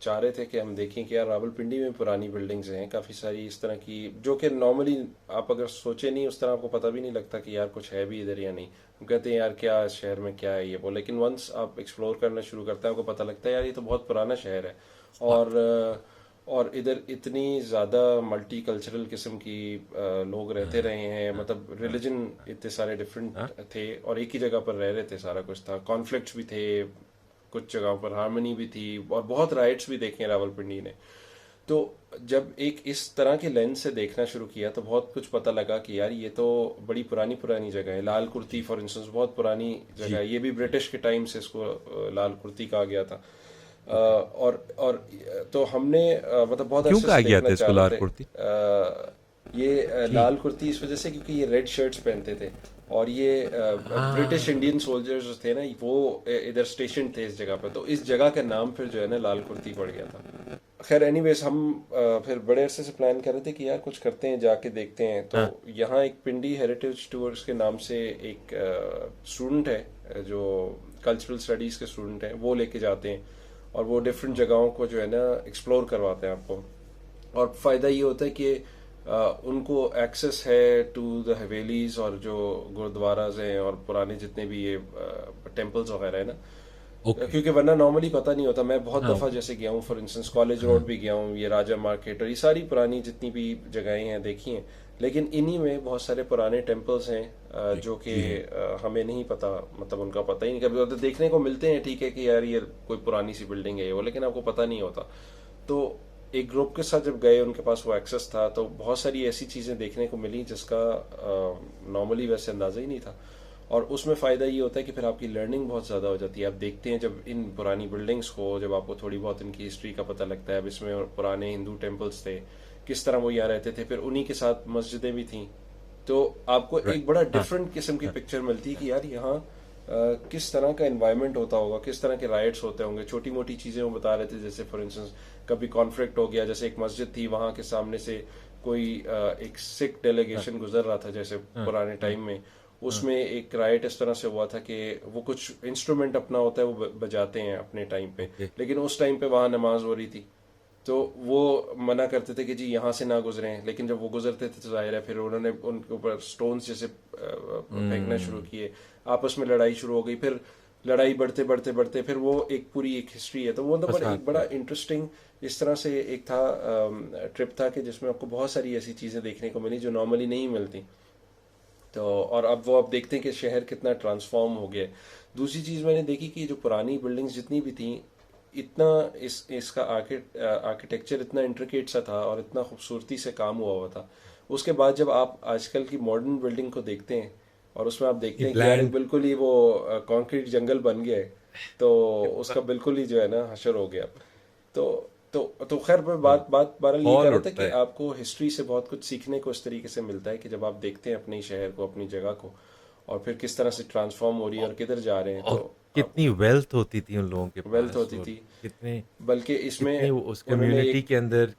चाह रहे थे कि हम देखें कि यार रावलपिंडी में पुरानी बिल्डिंग्स हैं काफ़ी सारी इस तरह की, जो कि नॉर्मली आप अगर सोचे नहीं उस तरह आपको पता भी नहीं लगता कि यार कुछ है भी इधर या नहीं। हम कहते हैं यार क्या शहर में क्या है ये वो, लेकिन वंस आप एक्सप्लोर करना शुरू करते हैं आपको पता लगता है यार ये तो बहुत पुराना शहर है। और और इधर इतनी ज़्यादा मल्टी कल्चरल किस्म की लोग रहते हाँ, रहे हैं, हाँ, मतलब हाँ, रिलीजन हाँ, इतने सारे डिफरेंट हाँ, थे और एक ही जगह पर रह रहे थे, सारा कुछ था, कॉन्फ्लिक्ट्स भी थे, कुछ जगहों पर हार्मनी भी थी, और बहुत राइट्स भी देखे हैं रावलपिंडी ने। तो जब एक इस तरह के लेंस से देखना शुरू किया तो बहुत कुछ पता लगा कि यार ये तो बड़ी पुरानी पुरानी जगह है। लाल कुर्ती जी, फॉर इंस्टेंस बहुत पुरानी जगह जी, है, ये भी जी, ब्रिटिश के टाइम से इसको लाल कुर्ती कहा गया था। ओके। और तो हमने मतलब बहुत क्यों अरसे कहा से गया देखना था चाह इसको रहे लाल थे। कुर्ती? ये जी, लाल कुर्ती इस वजह से क्योंकि ये रेड शर्ट्स पहनते थे, और ये ब्रिटिश इंडियन हाँ, सोल्जर्स थे ना, वो इधर स्टेशन थे इस जगह पे, तो इस जगह का नाम फिर जो है ना लाल कुर्ती पड़ गया था। खैर एनीवेज हम फिर बड़े अरसे से प्लान कर रहे थे कि यार कुछ करते हैं, जाके देखते हैं। तो हाँ, यहाँ एक पिंडी हेरिटेज टूर्स के नाम से एक स्टूडेंट है, जो कल्चरल स्टडीज़ के स्टूडेंट हैं, वो लेके जाते हैं और वो डिफरेंट ओके, जगहों को जो है ना एक्सप्लोर करवाते हैं आपको। और फ़ायदा ये होता है कि उनको एक्सेस है टू द हवेलीज और जो गुरुद्वाराज हैं और पुराने जितने भी ये टेम्पल्स वगैरह है ना, ओके, क्योंकि वरना नॉर्मली पता नहीं होता। मैं बहुत हाँ, दफ़ा जैसे गया हूँ, फॉर इंस्टेंस कॉलेज रोड हाँ, भी गया हूँ, ये राजा मार्केट और ये सारी पुरानी जितनी भी जगहें हैं देखी हैं, लेकिन इन्हीं में बहुत सारे पुराने टेम्पल्स हैं जी, जो कि जी हैं, हमें नहीं पता, मतलब उनका पता ही नहीं। कभी तो देखने को मिलते हैं, ठीक है कि यार ये कोई पुरानी सी बिल्डिंग है ये वो, लेकिन आपको पता नहीं होता। तो एक ग्रुप के साथ जब गए, उनके पास वो एक्सेस था, तो बहुत सारी ऐसी चीज़ें देखने को मिली जिसका नॉर्मली वैसे अंदाज़ा ही नहीं था। और उसमें फ़ायदा ये होता है कि फिर आपकी लर्निंग बहुत ज़्यादा हो जाती है। आप देखते हैं जब इन पुरानी बिल्डिंग्स को, जब आपको थोड़ी बहुत इनकी हिस्ट्री का पता लगता है, अब इसमें पुराने हिंदू टेम्पल्स थे, किस तरह वो यहाँ रहते थे, फिर उन्हीं के साथ मस्जिदें भी थीं, तो आपको राइट, एक बड़ा हाँ, डिफरेंट किस्म की हाँ, पिक्चर मिलती है कि यार यहाँ किस तरह का एनवायरनमेंट होता होगा, किस तरह के राइट्स होते होंगे। छोटी मोटी चीज़ें वो बता रहे थे, जैसे फॉर इंस्टेंस कभी कॉन्फ्लिक्ट हो गया, जैसे एक मस्जिद थी, वहाँ के सामने से कोई एक सिख हाँ, डेलीगेशन गुजर रहा था, जैसे हाँ, पुराने हाँ, टाइम में। हाँ, उसमें एक राइट इस तरह से हुआ था कि वो कुछ इंस्ट्रूमेंट अपना होता है वो बजाते हैं अपने टाइम पे, ओके, लेकिन उस टाइम पे वहाँ नमाज हो रही थी, तो वो मना करते थे कि जी यहाँ से ना गुजरें। लेकिन जब वो गुजरते थे तो जाहिर है फिर उन्होंने उनके ऊपर स्टोन्स जैसे फेंकना शुरू हुँ, किए, आपस में लड़ाई शुरू हो गई। फिर लड़ाई बढ़ते बढ़ते बढ़ते फिर वो एक पूरी एक हिस्ट्री है। तो वो मतलब फसाद एक बड़ा पैदा इंटरेस्टिंग इस तरह से एक था ट्रिप था कि जिसमें आपको बहुत सारी ऐसी चीज़ें देखने को मिली जो नॉर्मली नहीं मिलती। तो और अब वो आप देखते हैं कि शहर कितना ट्रांसफॉर्म हो गया है। दूसरी चीज़ मैंने देखी कि जो पुरानी बिल्डिंग्स जितनी भी थी, इतना इसका आर्किटेक्चर इतना इंट्रिकेट सा था और इतना खूबसूरती से काम हुआ हुआ था। उसके बाद जब आप आजकल की मॉडर्न बिल्डिंग को देखते हैं और उसमें आप ये देखते हैं कि यार एक ब्लैंड बिल्कुल ही वो कंक्रीट जंगल बन गया है, तो ये उसका बिल्कुल ही जो है ना हशर हो गया। तो तो खैर मैं हाँ, बात बात बहरहाल ये कर खौल रहा था उठता कि है आपको हिस्ट्री से बहुत कुछ सीखने को इस तरीके से मिलता है कि जब आप देखते हैं अपने शहर को, अपनी जगह को, और फिर किस तरह से ट्रांसफॉर्म हो रही है औ और किधर जा रहे हैं, और तो आप कितनी वेल्थ होती थी उन लोगों के वेल्थ पास होती और थी। कितने बल्कि इसमें कितनी वो उस उन्होंने कम्युनिटी एक के अंदर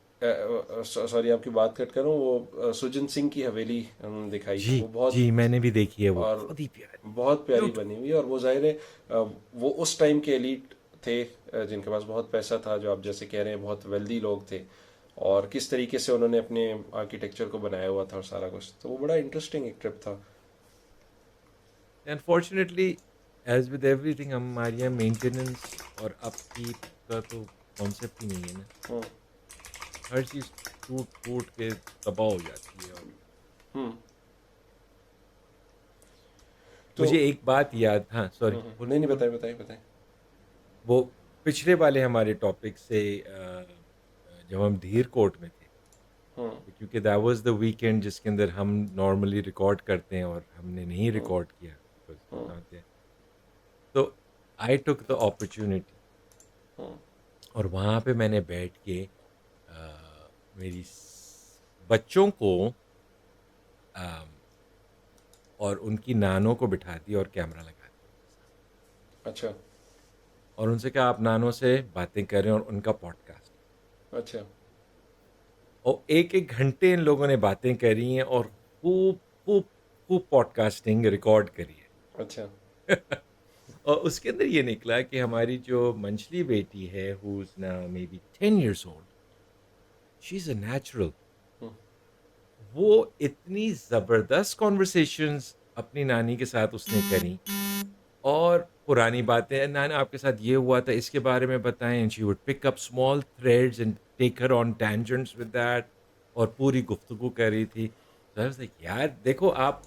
सॉरी आपकी बात कट करूं, वो सुजन सिंह की हवेली उन्होंने दिखाई, जी, वो बहुत जी, मैंने भी देखी है वो, और बहुत ही प्यारी, बहुत प्यारी ब्यूटीफुल। बनी हुई है। और वो जाहिर है वो उस टाइम के एलीट थे, जिनके पास बहुत पैसा था, जो आप जैसे कह रहे हैं बहुत वेल्दी लोग थे, और किस तरीके से उन्होंने अपने आर्किटेक्चर को बनाया हुआ था और सारा कुछ। तो वो बड़ा इंटरेस्टिंग एक ट्रिप था। अनफॉर्चुनेटली एज़ विद एवरीथिंग हमारे यहाँ मेंटेनेंस और अपकीप का तो कॉन्सेप्ट ही नहीं है ना। हम्म। हर चीज़ टूट-फूट के तबाह हो जाती है और हम्म। तो मुझे एक बात याद हाँ, सॉरी नहीं बोलिए, नहीं, बोलिए। बताएं बताएं बताएं। वो पिछले वाले हमारे टॉपिक से जब हम धीर कोट में थे, हम्म। क्योंकि दैट वाज़ द वीकेंड जिसके अंदर हम नॉर्मली रिकॉर्ड करते हैं और हमने नहीं हम्म। रिकॉर्ड किया बिकॉज़ हम्म। Not there. तो आई टूक द अपॉर्च्युनिटी हम्म। और वहाँ पे मैंने बैठ के मेरी बच्चों को अम, और उनकी नानों को बिठा दिया और कैमरा लगा दिया उनके साथ अच्छा। और उनसे कहा आप नानों से बातें करें और उनका पॉडकास्ट अच्छा। और एक-एक घंटे इन लोगों ने बातें करी हैं और खूब, खूब, खूब पॉडकास्टिंग रिकॉर्ड करी है। अच्छा। और उसके अंदर ये निकला कि हमारी जो मंझली बेटी है who is now maybe 10 years old, she is a natural. Hmm. वो इतनी ज़बरदस्त कन्वर्सेशंस अपनी नानी के साथ उसने करी और पुरानी बातें, नाना आपके साथ ये हुआ था, इसके बारे में बताएं, and she would pick up small threads and take her on tangents with that, और पूरी गुफ्तगू कर रही थी। तो आई वाज लाइक यार देखो आप,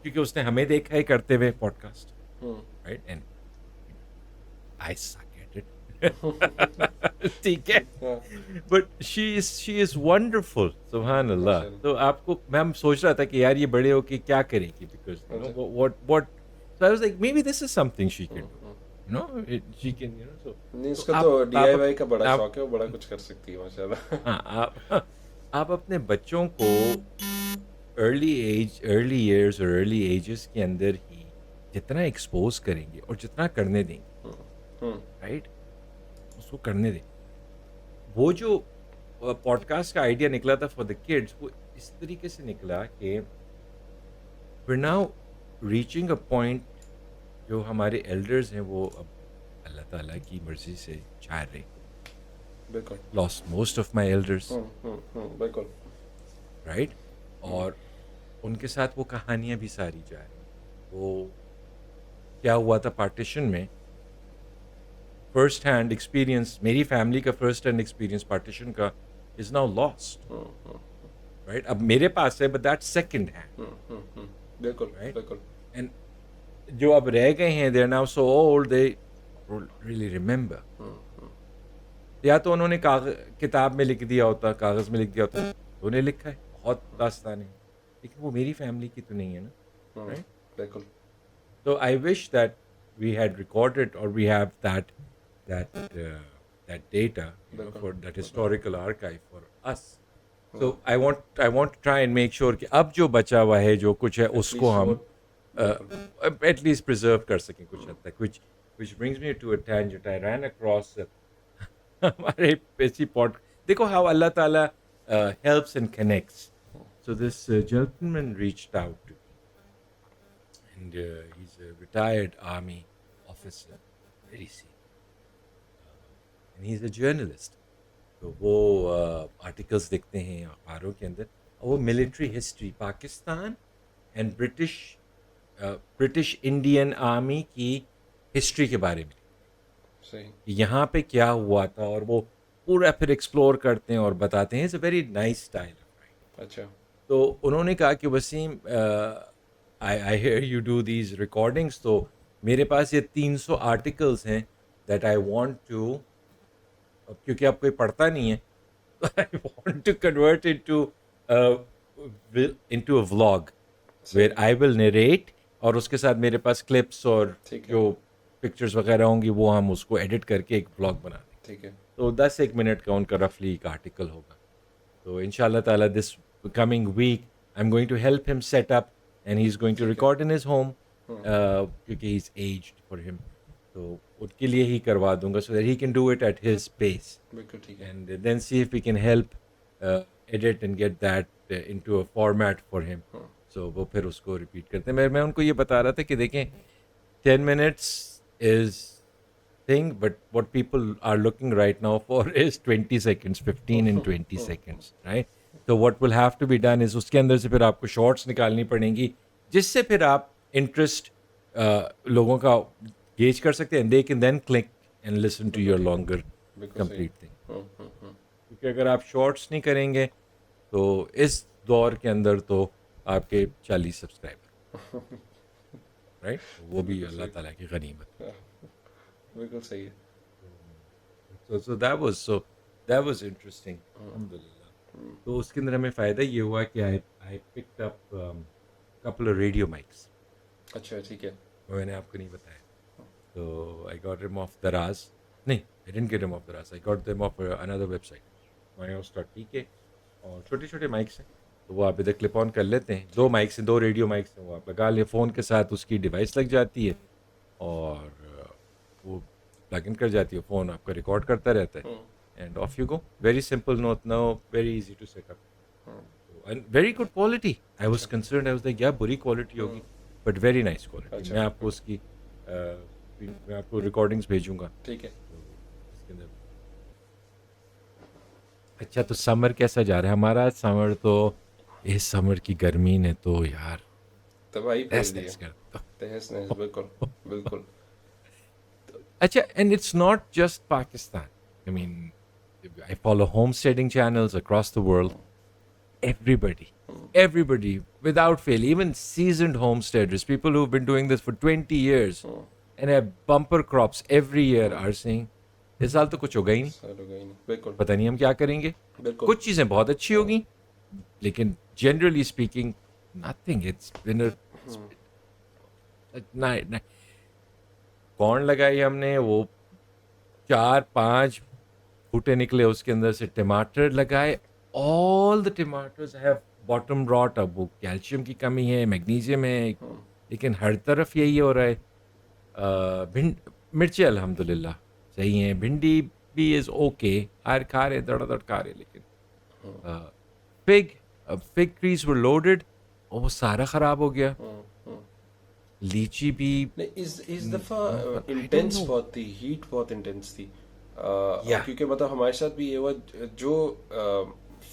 क्योंकि उसने हमें देखा है करते हुए podcast, right, and I suck at it. ठीक है, हाँ, बट शी इज वंडरफुल, सुभान अल्लाह। माशाल्लाह। तो आपको मैं सोच रहा था कि यार ये बड़े होके क्या करेगी, बिकॉज यू अच्छा। No what, so I was like maybe this is something she can hmm, do, hmm. You know, she can, you know. So नहीं, तो इसका तो आप डीआईवाई का बड़ा आप शौक है, वो बड़ा कुछ कर सकती है माशाल्लाह। हाँ, आप अपने बच्चों को अर्ली ईयर्स और अर्ली एजेस के अंदर ही जितना एक्सपोज करेंगे और जितना करने देंगे, हम्म। राइट, उसको करने दें। वो जो पॉडकास्ट का आइडिया निकला था फॉर द किड्स, वो इस तरीके से निकला कि we now reaching a point, जो हमारे एल्डर्स हैं वो अब अल्लाह ताला की मर्जी से जा रहे, बिल्कुल। Lost most of my elders, बिल्कुल। राइट, और उनके साथ वो कहानियां भी सारी जा रही। वो क्या हुआ था पार्टीशन में, फर्स्ट हैंड एक्सपीरियंस, मेरी फैमिली का फर्स्ट हैंड एक्सपीरियंस पार्टीशन का इज नाउ लॉस्ट, राइट। अब मेरे पास है, बट दैट सेकंड हैंड, बिल्कुल, राइट, बिल्कुल। एंड जो अब रह गए हैं, they are now so old, they really remember. या तो उन्होंने किताब में लिख दिया होता, कागज़ में लिख दिया होता, तो उन्हें लिखा है, बहुत दास्तान है, लेकिन वो मेरी फैमिली की तो नहीं है ना, राइट। बिल्कुल। So I wish that we had recorded, or we have that data, you know, बिल्कुल। for that historical archive for us. So I want to try and make sure कि अब जो बचा हुआ है, जो कुछ है, उसको एटलीस्ट वो। हम बिल्कुल। at least preserve कर सकें कुछ हद तक, which brings me to a tangent. I ran across हमारे ऐसी पॉड, देखो how Allah Ta'ala helps and connects. So this gentleman reached out to me, and he's a retired army officer, very senior, and he's a journalist. तो वो articles लिखते हैं अखबारों के अंदर, और वो military history Pakistan and British Indian army की हिस्ट्री के बारे में, सही। कि यहाँ पे क्या हुआ था, और वो पूरा फिर एक्सप्लोर करते हैं और बताते हैं। It's a very nice style of writing. अच्छा। तो उन्होंने कहा कि Waseem, I hear you do these recordings, तो मेरे पास ये 300 आर्टिकल्स हैं दैट आई वांट टू, क्योंकि अब कोई पढ़ता नहीं है, तो I want to convert into a vlog where I will narrate, और उसके साथ मेरे पास क्लिप्स और ठीक है। जो पिक्चर्स वगैरह होंगी वो हम उसको एडिट करके एक व्लॉग बना देंगे। ठीक है। तो 10-1 मिनट का उनका रफली एक आर्टिकल होगा। तो इंशाल्लाह ताला this coming week I am going to help him set up, and he is going to ठीक है। रिकॉर्ड इन हिज होम, क्योंकि he is aged for him, तो उनके लिए ही करवा दूंगा, so that he can do it at his pace, बिल्कुल ठीक है। and then see if we can help edit and get that into a format for him. So वो फिर उसको रिपीट करते हैं। मैं उनको ये बता रहा था कि देखें, 10 minutes is thing, but what people are looking right now for is 20 seconds, 15 and 20 seconds, right? So what will have to be done is उसके अंदर से फिर आपको शॉर्ट्स निकालनी पड़ेंगी, जिससे फिर आप इंटरेस्ट लोगों का गेज कर सकते हैं, they can then click and listen to your longer बिल्कुल सही। complete thing. क्योंकि अगर आप शॉर्ट्स नहीं करेंगे तो इस दौर के अंदर तो आपके 40 सब्सक्राइबर, राइट, वो भी अल्लाह ताला की गनीमत। बिल्कुल सही है। so that was interesting, अल्हम्दुलिल्लाह। तो उसके अंदर हमें फ़ायदा ये हुआ कि I picked up couple of radio mics, अच्छा, ठीक है। वो मैंने आपको नहीं बताया। तो आई गॉट देम ऑफ दराज, नहीं, I didn't get them off Daraz, I got them off another website myhouse.tk, और छोटे छोटे माइक्स हैं, तो वो आप इधर क्लिप ऑन कर लेते हैं। 2 माइक्स हैं, 2 रेडियो माइक्स हैं, वो आप लगा लें, फ़ोन के साथ उसकी डिवाइस लग जाती है, और वो प्लग इन कर जाती है, फ़ोन आपका रिकॉर्ड करता रहता है, and off you go. Very simple, no very easy to set up, and very good quality. I was concerned, I was like यार बुरी क्वालिटी होगी, बट वेरी नाइस क्वालिटी। अच्छा। मैं आपको उसकी मैं आपको रिकॉर्डिंग्स भेजूंगा। ठीक है। इसके अंदर अच्छा, तो समर कैसा जा रहा है हमारा? समर तो, इस समर की गर्मी ने तो यार तबाही फेर तहस दी नहस है। कर तहस नहस, बिल्कुल बिल्कुल। Acha, and it's not just Pakistan. I mean, I follow homesteading channels across the world. Everybody, without fail, even seasoned homesteaders, people who've been doing this for 20 years and have bumper crops every year are saying, इस साल तो कुछ होगा ही नहीं, sir हो गई नहीं, बिल्कुल पता नहीं हम क्या करेंगे. बिल्कुल। कुछ चीज़ें बहुत अच्छी होगी, लेकिन generally speaking, nothing. It's been a कौन लगाई हमने वो 4-5 फूटे निकले उसके अंदर से टमाटर लगाए. ऑल द टमाटर्स हैव बॉटम रॉट. अब वो कैल्शियम की कमी है, मैग्नीशियम है, लेकिन हर तरफ यही हो रहा है. भिंड मिर्ची अल्हम्दुलिल्लाह सही है, भिंडी भी इज़ ओके, आर खा रहे दड़ खा रहे, लेकिन फिग फिग ट्रीज वर लोडेड और वो सारा ख़राब हो गया. लीची भी नहीं, इस दफा I don't इंटेंस know. बहुत थी, हीट बहुत इंटेंस थी। Yeah. क्योंकि मतलब हमारे साथ भी ये हुआ, जो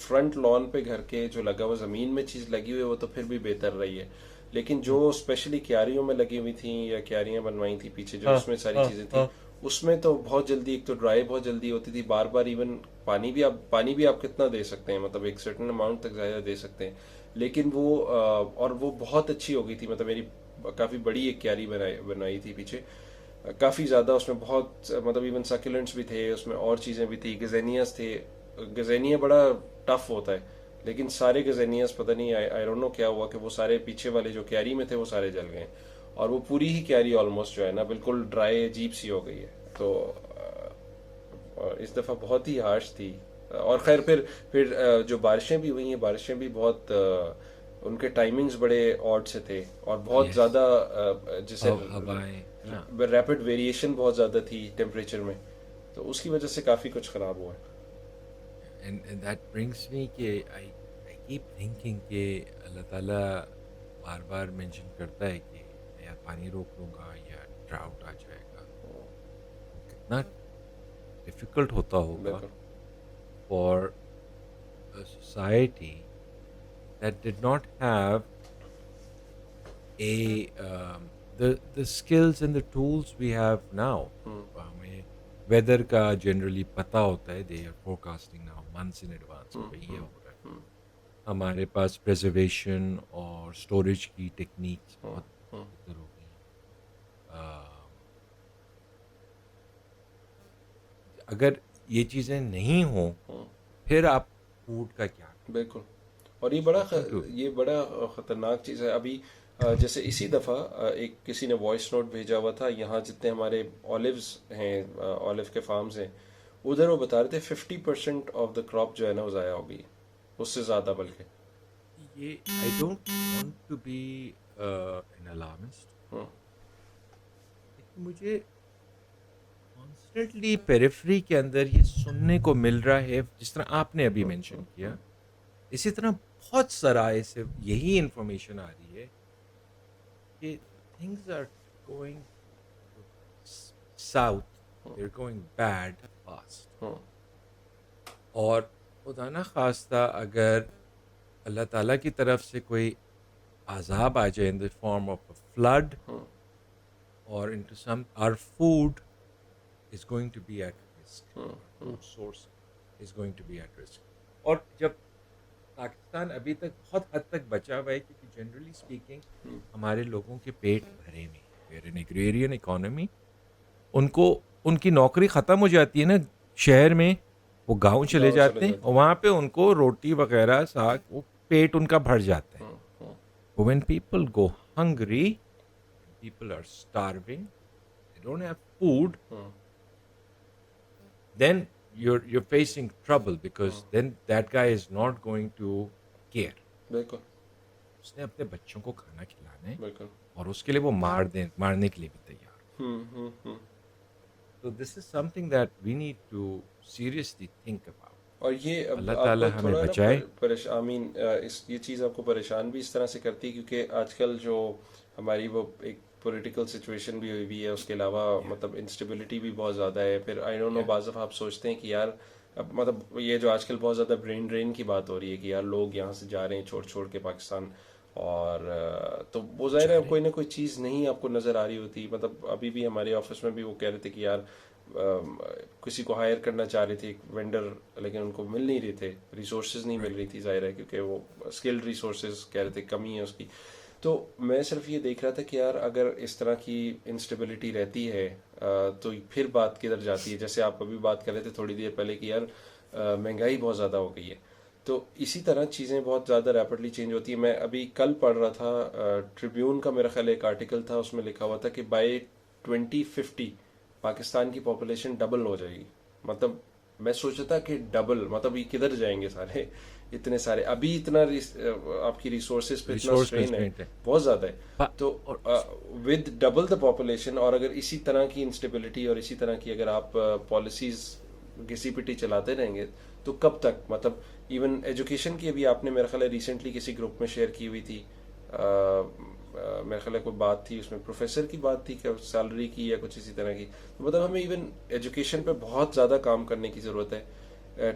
फ्रंट लॉन पे घर के जो लगा हुआ जमीन में चीज लगी हुई है वो तो फिर भी बेहतर रही है, लेकिन जो स्पेशली क्यारियों में लगी हुई थी या क्यारियां बनवाई थी पीछे जो हाँ, उसमें सारी हाँ, चीजें थी, हाँ. उसमें तो बहुत जल्दी, एक तो ड्राई बहुत जल्दी होती थी, बार बार इवन पानी भी आप कितना दे सकते हैं, मतलब एक सर्टेन अमाउंट तक ज्यादा दे सकते हैं, लेकिन वो और वो बहुत अच्छी हो गई थी। मतलब मेरी काफी बड़ी एक क्यारी बनाई थी पीछे, काफी ज्यादा उसमें बहुत, मतलब इवन सक्यूलेंट्स भी थे उसमें, और चीजें भी थी, गजेनियास थे। गजेनिया बड़ा टफ होता है, लेकिन सारे गजेनियास पता नहीं आई डोंट नो क्या हुआ कि वो सारे पीछे वाले जो क्यारी में थे वो सारे जल गए, और वो पूरी ही क्यारी ऑलमोस्ट जो है ना बिल्कुल ड्राई अजीब सी हो गई है। तो और इस दफा बहुत ही हार्श थी। और खैर फिर जो बारिशें भी हुई हैं, बारिशें भी बहुत उनके टाइमिंग्स बड़े ऑड से थे, और बहुत Yes. ज्यादा जैसे हवाएं, हाँ. रैपिड वेरिएशन बहुत ज्यादा थी टेम्परेचर में, तो उसकी वजह से काफी कुछ खराब हुआ है। And that brings me कि I keep thinking कि अल्लाह ताला बार बार मेंशन करता है कि मैं या पानी रोक लूँगा या ड्राउट आ जाएगा. वो कितना डिफिकल्ट होता होगा बिल्कुल for a society that did not have the skills and the tools we have now. हमें वेदर का जनरली पता होता है, they are forecasting now months in advance भाई ये हो रहा है. हमारे पास प्रिजर्वेशन और स्टोरेज की टेक्निक्स बहुत बेहतर हो गई. अगर ये चीज़ें नहीं हो फिर आप फूड का क्या बिल्कुल। और ये बड़ा Nothing to. ये बड़ा खतरनाक चीज़ है। अभी जैसे इसी दफ़ा एक किसी ने वॉइस नोट भेजा हुआ था, यहाँ जितने हमारे ऑलिव्स हैं, ऑलिव के फार्म्स हैं, उधर वो बता रहे थे 50% ऑफ द क्रॉप जो है ना वो ज़ाया हो गई, उससे ज़्यादा बल्कि। ये I don't want to be an alarmist, लेकिन मुझे कॉन्स्टेंटली पेरिफेरी के अंदर ये सुनने को मिल रहा है, जिस तरह आपने अभी मेंशन किया, इसी तरह बहुत सारा ऐसे यही इंफॉर्मेशन आ रही है कि things are going south, they are going bad fast. और खुदा ना खास्ता अगर अल्लाह ताला की तरफ से कोई आज़ाब आ जाए in the form of a flood और into some, our food is going to be at risk. Food source is going to be at risk. और जब पाकिस्तान अभी तक बहुत हद तक बचा हुआ है, क्योंकि जनरली स्पीकिंग हमारे लोगों के पेट भरे में, we are an agrarian economy. उनको उनकी नौकरी ख़त्म हो जाती है ना शहर में, वो गांव चले जाते हैं और वहाँ पे उनको रोटी वगैरह साग, वो पेट उनका भर जाता है. When people go hungry, people are starving, they don't have food, then you're facing trouble, because then that guy is not going to care. बिल्कुल उसने अपने बच्चों को खाना खिलाना है बिल्कुल। और उसके लिए वो मारने के लिए भी तैयार. तो this is something that we need to seriously think about. और ये अल्लाह आपको ताला थोड़ा हमें ना बचाए. परेशान, आई मीन ये चीज़ आपको परेशान भी इस तरह से करती है क्योंकि आजकल जो हमारी वो एक पॉलिटिकल सिचुएशन भी हुई हुई है, उसके अलावा मतलब इंस्टेबिलिटी भी बहुत ज़्यादा है। फिर आई डोंट नो, बाज़ दफ़ा आप सोचते हैं कि यार अब मतलब ये जो आजकल बहुत ज़्यादा ब्रेन ड्रेन की बात हो रही है कि यार लोग यहाँ से जा रहे हैं छोड़ छोड़ के पाकिस्तान, और तो वो ज़ाहिर है बेचारे। कोई ना कोई चीज़ नहीं आपको नज़र आ रही होती। मतलब अभी भी हमारे ऑफिस में भी वो कह रहे थे कि यार किसी को हायर करना चाह रहे थे एक वेंडर, लेकिन उनको मिल नहीं रहे थे, रिसोर्सेज नहीं मिल राइट। रही थी, ज़ाहिर है क्योंकि वो स्किल्ड रिसोर्सेज कह रहे थे, कमी है उसकी। तो मैं सिर्फ ये देख रहा था कि यार अगर इस तरह की इंस्टेबिलिटी रहती है तो फिर बात किधर जाती है। जैसे आप अभी बात कर रहे थे थोड़ी देर पहले कि यार महंगाई बहुत ज़्यादा हो गई है, तो इसी तरह चीज़ें बहुत ज़्यादा रैपिडली चेंज होती है। मैं अभी कल पढ़ रहा था, ट्रिब्यून का मेरा ख्याल एक आर्टिकल था, उसमें लिखा हुआ था कि बाय 2050 पाकिस्तान की पॉपुलेशन डबल हो जाएगी। मतलब मैं सोचा था कि डबल मतलब ये किधर जाएंगे सारे, इतने सारे अभी इतना आपकी रिसोर्सेज पे इतना रिसोर्स स्ट्रेन है, कंस्ट्रेंट है। बहुत ज़्यादा है। पा- तो और विद डबल द पॉपुलेशन, और अगर इसी तरह की इंस्टेबिलिटी और इसी तरह की अगर आप पॉलिसीज घिसी पिटी चलाते रहेंगे तो कब तक। मतलब इवन एजुकेशन की अभी आपने मेरा ख्याल है रिसेंटली किसी ग्रुप में शेयर की हुई थी, मेरे ख्याल है कोई बात थी उसमें, प्रोफेसर की बात थी क्या, सैलरी की या कुछ इसी तरह की। तो मतलब हमें इवन एजुकेशन पे बहुत ज़्यादा काम करने की ज़रूरत है।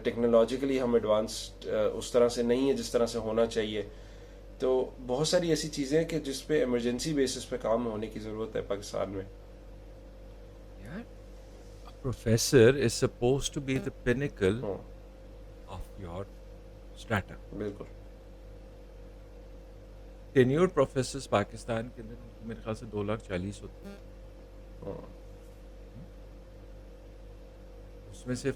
टेक्नोलॉजिकली हम एडवांस्ड उस तरह से नहीं है जिस तरह से होना चाहिए। तो बहुत सारी ऐसी चीज़ें हैं कि जिस पे इमरजेंसी बेसिस पे काम होने की ज़रूरत है पाकिस्तान में। यार, a professor is supposed to be the pinnacle हाँ, of your strata. बिल्कुल। टेन्योर्ड प्रोफेसर्स पाकिस्तान के अंदर उनकी मेरे ख्याल से 2,40,000 होते हैं। हाँ, उसमें से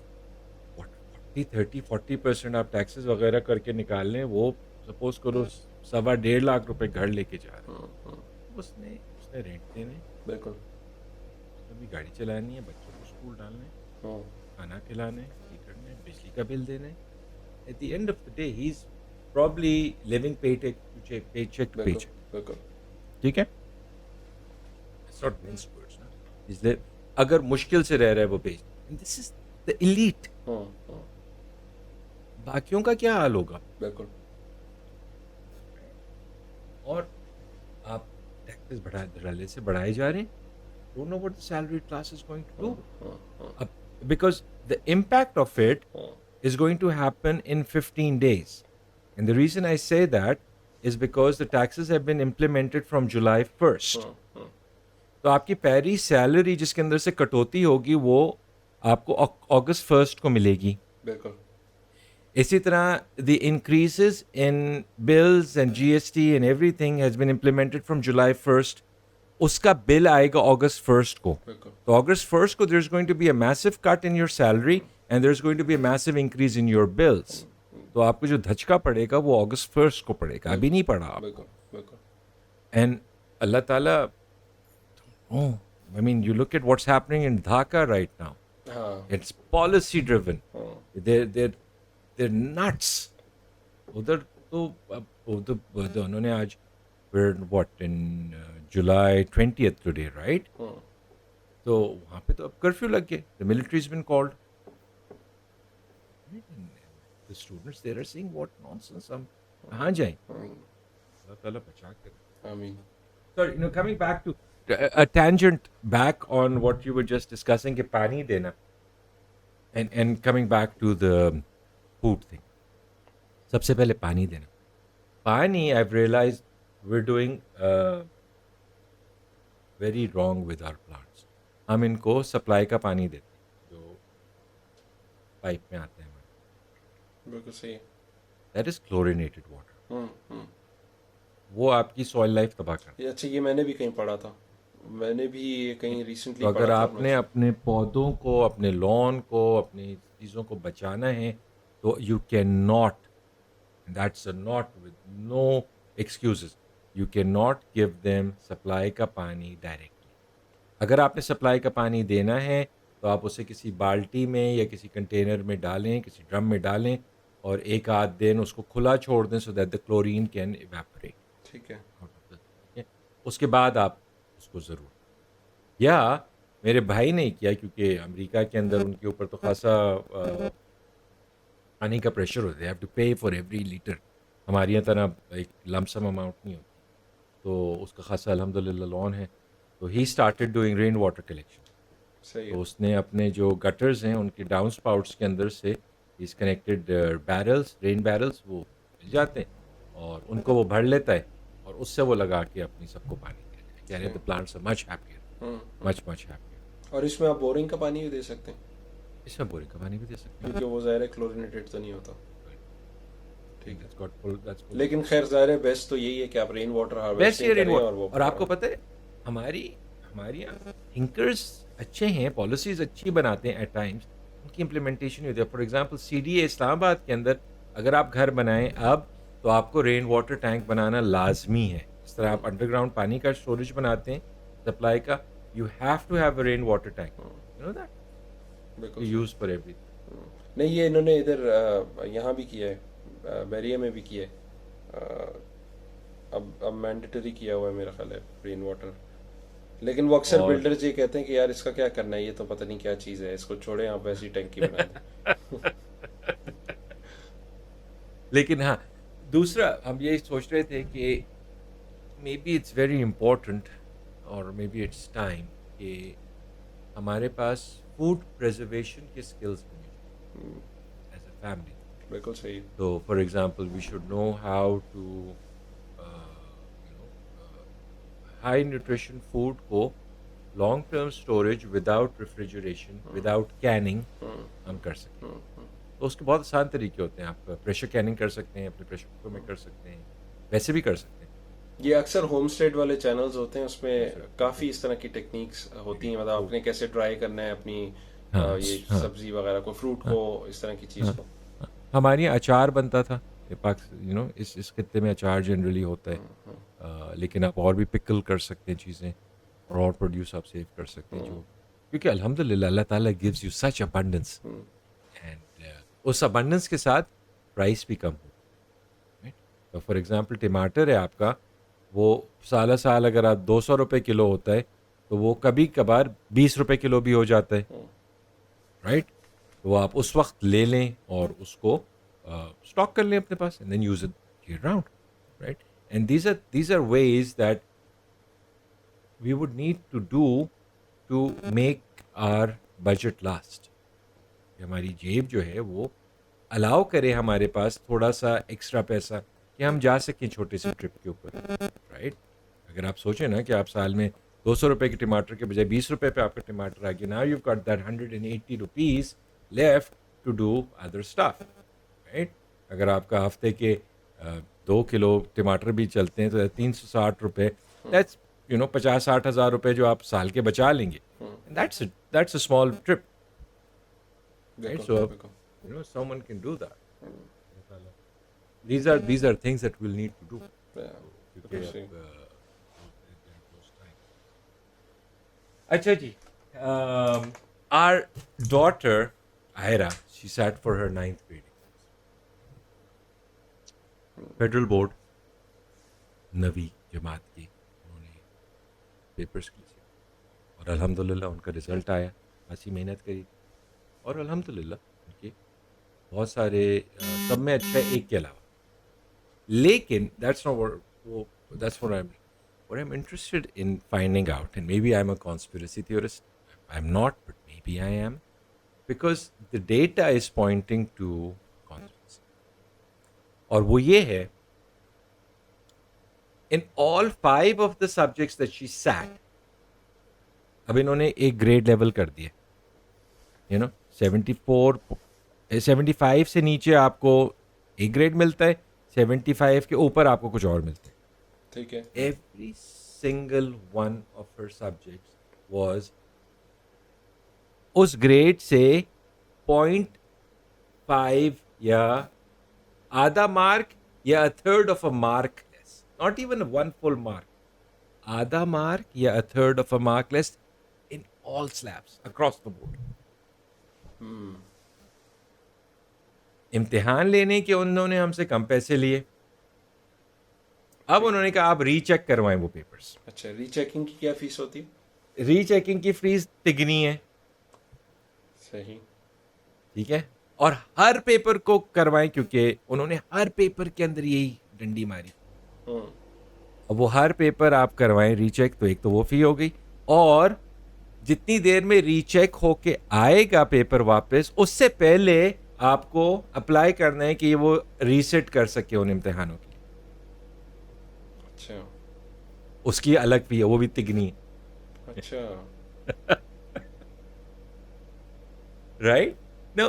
40% आप टैक्सेस वगैरह करके निकाल लें, वो सपोज करो 1.25 लाख रुपए घर लेके जा रहे हैं। हाँ, हाँ, उसने उसने रेंट देना है, बिल्कुल। उसने भी गाड़ी चलानी है, बच्चों को स्कूल डालना है, हाँ, खाना खिलाना है, ये करना है, बिजली का बिल देना है। At the end of the day he is probably living paycheck to बिल्कुल, पेचेक। बिल्कुल। ठीक है, इट्स नॉट मिन्स्ड वर्ड्स ना, इसलिए अगर मुश्किल से रह रहा है वो page, this is the elite. हाँ, हाँ, बाकियों का क्या हाल होगा? बिल्कुल। और आप टैक्सेस बढ़ा धड़ल्ले से बढ़ाए जा रहे हैं। Don't know what the salary class is going to हाँ, डू हाँ, हाँ, अब, because the impact of it हाँ, is going to happen in 15 days. And the reason I say that is because the taxes have been implemented from July 1st. हाँ, हाँ, तो आपकी पहली सैलरी जिसके अंदर से कटौती होगी वो आपको अगस्त 1st को मिलेगी। बिल्कुल। इसी तरह the increases in bills and GST and everything has been implemented from July 1st. उसका बिल आएगा अगस्त 1st को। बिल्कुल। तो अगस्त 1st को there's going to be a massive cut in your salary and there's going to be a massive increase in your bills. तो आपको जो धचका पड़ेगा वो अगस्त 1st को पड़ेगा, अभी नहीं पड़ा बिल्कुल, आपको। बिल्कुल। And अल्लाह ताला, oh, I mean, you look at what's happening in Dhaka right now. हाँ, It's policy driven. हाँ, They're nuts. उधर तो अब उधर उन्होंने आज we're what in July 20th today, right? हाँ, तो वहाँ पे तो अब कर्फ्यू लग गए. The military's been called. And the students there are saying what nonsense. हम कहाँ जाएं? हाँ, अल्लाह ताला बचा कर. आमीन। Sorry, coming back to a tangent back on what you were just discussing, कि पानी देना, and coming back to the food thing. सबसे पहले पानी देना. पानी, I've realized we're doing very wrong with our plants. हम इनको सप्लाई का पानी देते हैं जो पाइप में आते हैं हमारे. बिल्कुल सही है। That is chlorinated water. हम्म, हम्म। वो आपकी सॉइल लाइफ तबाह कर. ये अच्छा, ये मैंने भी कहीं पढ़ा था, मैंने भी ये कहीं रिसेंटली तो पढ़ा अगर था। आपने अपने पौधों को, अपने लॉन को, अपनी चीज़ों को बचाना है तो you can not, that's not with no excuses, you can not give them supply का पानी डायरेक्टली. अगर आपने सप्लाई का पानी देना है तो आप उसे किसी बाल्टी में या किसी कंटेनर में डालें, किसी ड्रम में डालें और एक आध दिन उसको खुला छोड़ दें so that the chlorine can evaporate. ठीक है। ठीक है, उसके बाद आप उसको ज़रूर, या मेरे भाई ने किया क्योंकि अमेरिका के अंदर उनके ऊपर तो खासा पानी का प्रेशर होता है, हैव टू पे फॉर एवरी लीटर. हमारी यहाँ तरह एक लमसम अमाउंट नहीं होती, तो उसका खासा अल्हम्दुलिल्लाह लॉन है. तो he started doing rain water collection. सही तो है। उसने अपने जो गटर्स हैं उनके डाउन स्पाउट्स के अंदर से इस कनेक्टेड बैरल्स, रेन बैरल्स वो मिल जाते हैं और उनको वो भर लेता है और उससे वो लगा के अपनी सबको पानी दे रहे हैं, कह रहे हैं the plants are much happier, much happier. और इसमें आप बोरिंग का पानी भी दे सकते हैं, इसमें बोरिंग का पानी भी दे सकते हैं। क्योंकि वो ज़ाहिर है क्लोरिनेटेड तो नहीं होता। ठीक है। That's got full- that's full- लेकिन खैर ज़ाहिर है बेस्ट तो यही है कि आप rain water best harvesting year in करें और वो और आपको पता है हमारी हमारी थिंकर्स अच्छे हैं, पॉलिसीज अच्छी बनाते हैं एट टाइम्स, उनकी इम्प्लीमेंटेशन नहीं होती है। फॉर एग्जांपल सीडीए इस्लामाबाद के अंदर अगर आप घर बनाएं अब, तो आपको रेन वाटर टैंक बनाना लाजमी है। इस तरह आप अंडरग्राउंड पानी का स्टोरेज बनाते हैं सप्लाई का, you have to have a rain water tank, you know that, बिल्कुल यूज फॉर एवरीथिंग। नहीं, ये इन्होंने इधर यहाँ भी किया है, बैरिया में भी किया है। अब मैंडेटरी किया हुआ है मेरा ख्याल है रेन वाटर। लेकिन वो अक्सर और बिल्डर्स ये कहते हैं कि यार इसका क्या करना है, ये तो पता नहीं क्या चीज़ है, इसको छोड़ें, आप वैसी टैंकी बना दें। लेकिन हाँ, दूसरा हम ये सोच रहे थे कि may be it's very important और मे बी इट्स टाइम कि हमारे पास फूड प्रिजर्वेशन के स्किल्स होने चाहिए एज अ फैमिली। बिल्कुल सही। So, for example, we should know how to, high nutrition food को long term storage without refrigeration, without canning हम कर सकें। तो उसके बहुत आसान तरीके होते हैं। आप प्रेशर कैनिंग कर सकते हैं, अपने प्रेशर कुकर में कर सकते हैं, वैसे भी कर सकते हैं। ये अक्सर होम स्टेड वाले चैनल्स होते हैं, उसमें काफ़ी इस तरह की टेक्निक्स होती हैं, मतलब आपने कैसे ड्राई करना है अपनी हाँ ये हाँ सब्जी वगैरह को, फ्रूट को, इस तरह की चीज़ हाँ को। हाँ। हमारे यहाँ अचार बनता था, ये पाक इस खत्ते में अचार जनरली होता है। लेकिन आप और भी पिकल कर सकते हैं चीज़ें, और प्रोड्यूस आप सेव कर सकते हैं, जो क्योंकि अल्हम्दुलिल्लाह अल्लाह ताला gives you such abundance, and उस अबंडेंस के साथ प्राइस भी कम हो, राइट। तो फॉर एग्जांपल टमाटर है आपका, वो साल साल अगर आप 200 रुपये किलो होता है, तो वो कभी कभार 20 रुपये किलो भी हो जाता है, राइट। तो आप उस वक्त ले लें और उसको स्टॉक कर लें अपने पास, and then use it year round, right. And these are ways that we would need to do to make our budget last। कि हमारी जेब जो है वो अलाउ करे हमारे पास थोड़ा सा एक्स्ट्रा पैसा कि हम जा सकें छोटे से ट्रिप के ऊपर, राइट। अगर आप सोचें ना कि आप साल में 200 रुपये के टमाटर के बजाय 20 रुपये पे आपका टमाटर आ गया, now you got that 180 rupees left to do other stuff, right. अगर आपका हफ्ते के 2 किलो टमाटर भी चलते हैं तो 360 रुपये, दैट्स 50-60 हज़ार रुपये जो आप साल के बचा लेंगे, that's a small trip, right. बिल्कुल सो बिल्कुल। someone can do that। These are things that we'll need to do, क्योंकि बिल्कुल सही। अच्छा जी, our daughter Aira, she sat for her 9th grade federal board नवी जमात की, उन्होंने पेपर्स किए और अल्हम्दुलिल्लाह उनका रिज़ल्ट आया, खासी मेहनत करी और अल्हम्दुलिल्लाह उनके बहुत सारे सब में अच्छा एक के अलावा। लेकिन that's what I'm interested in finding out, and maybe I'm a conspiracy theorist, I'm not, but maybe I am, because the data is pointing to conspiracy, और वो ये है, in all 5 of the subjects that she sat, अब इन्होंने एक grade level कर दिया, 75 से नीचे आपको एक ग्रेड मिलता है, 75 के ऊपर आपको कुछ और मिलता है। ठीक है। Every single one of her subjects was उस ग्रेड से 0.5 या आधा मार्क या a third of a mark less, not even 1 full mark, आधा मार्क या a third of a mark less in all slabs across the board। इम्तिहान लेने के उन्होंने हमसे कम पैसे लिए, अब उन्होंने कहा आप रीचेक करवाएं वो पेपर्स। अच्छा, रीचेकिंग की क्या फीस होती है? रीचेकिंग की फीस तिगनी है, सही। ठीक है, और हर पेपर को करवाएं, क्योंकि उन्होंने हर पेपर के अंदर यही डंडी मारी। अब वो हर पेपर आप करवाएं रीचेक, तो एक तो वो फी हो गई, और जितनी देर में रीचेक होके आएगा पेपर वापस, उससे पहले आपको अप्लाई करना है कि वो रीसेट कर सके उन इम्तिहानों के लिए। अच्छा उसकी अलग फ़ी है, वो भी तिगनी है, अच्छा। Right? No,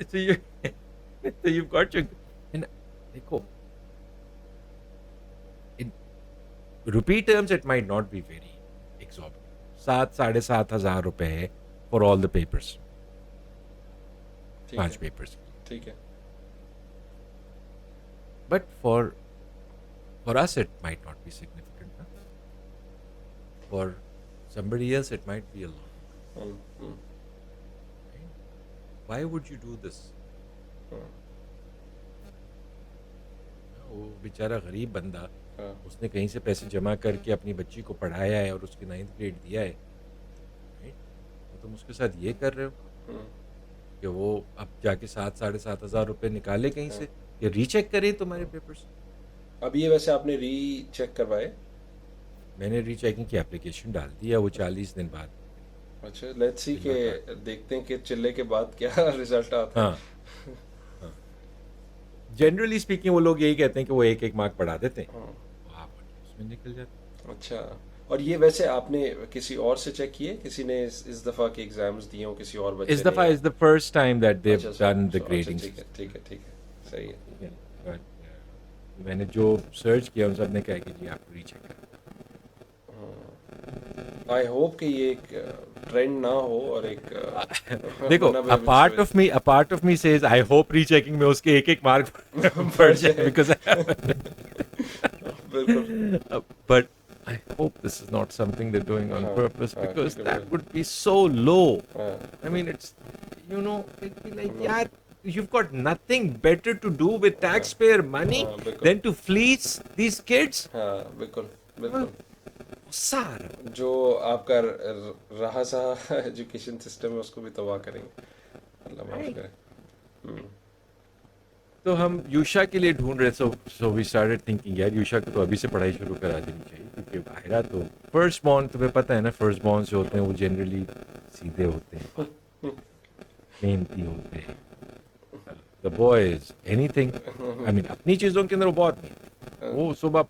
so you so you've got your and देखो, in rupee terms it might not be very exorbitant. 7 साढ़े 7,000 रुपए है for all the papers, ठीक 5 है papers. ठीक है। But for us it might not be significant. Huh? For somebody else it might be a lot. Hmm, hmm, Right? Why would you do this? हम्म, वो बेचारा गरीब बंदा, हाँ, उसने कहीं से पैसे जमा करके अपनी बच्ची को पढ़ाया है और उसकी 9th ग्रेड दिया है, राइट? तो तुम उसके साथ ये कर रहे हो हम्म, कि वो अब जाके 7 साढ़े 7,000 रुपये निकाले कहीं हाँ, से, या रीचेक करे तुम्हारे हाँ। पेपर्स। अब ये वैसे आपने री चेक करवाए? मैंने रीचेकिंग की एप्लीकेशन डाल दी है, वो 40 दिन बाद अच्छा, लेट्स सी के रिजल्ट आता देखते हैं कि चिल्ले के बाद क्या रिजल्ट आता है। है। हाँ हाँ, जनरली स्पीकिंग वो लोग यही कहते हैं कि वो एक एक मार्क बढ़ा देते हैं, हाँ, वो आप उसमें निकल जाते अच्छा। और ये वैसे आपने किसी और से चेक किए, किसी ने इस दफा के एग्जाम्स दिए हो किसी और हैं। बच्चे इस ने, दफ़ा या? Is the first time that they've अच्छा डन द अच्छा ग्रेडिंग ठीक है सिस्टम। ठीक है ठीक है, सही है। ठीक है, बट मैंने जो सर्च किया उन सब ने कहा कि जी आप रीचेक करें। आई होप कि ये एक ट्रेंड ना हो और एक देखो, वरना a मैं part of me, a part of me says I hope rechecking में उसके एक एक मार्क बढ़ बढ़ जाए, जाए। because बिल्कुल। but I hope this is not something they're doing on हाँ purpose, हाँ, because क्योंकि that would be so low. हाँ I mean, it's, it'd be like, हाँ yaar, you've got nothing better to do with हाँ taxpayer money हाँ, बिल्कुल। than to fleece these kids. हाँ बिल्कुल बिल्कुल। गुस्सा आ रहा है। जो आपका रहा सहा एजुकेशन सिस्टम है उसको भी तबाह करेंगे, अल्लाह माफ Right. करे। हम्म, तो हम यूशा के लिए ढूंढ रहे, सो वी स्टार्टेड थिंकिंग यार यूशा को तो अभी से पढ़ाई शुरू करा देनी चाहिए, क्योंकि बाहरा तो फर्स्ट बॉर्न, तुम्हें पता है ना, फर्स्ट बॉर्न जो होते हैं वो जनरली सीधे होते हैं, मेहनती होते हैं। The boys anything, I mean अपनी चीज़ों के अंदर वो बहुत नहीं, वो सुबह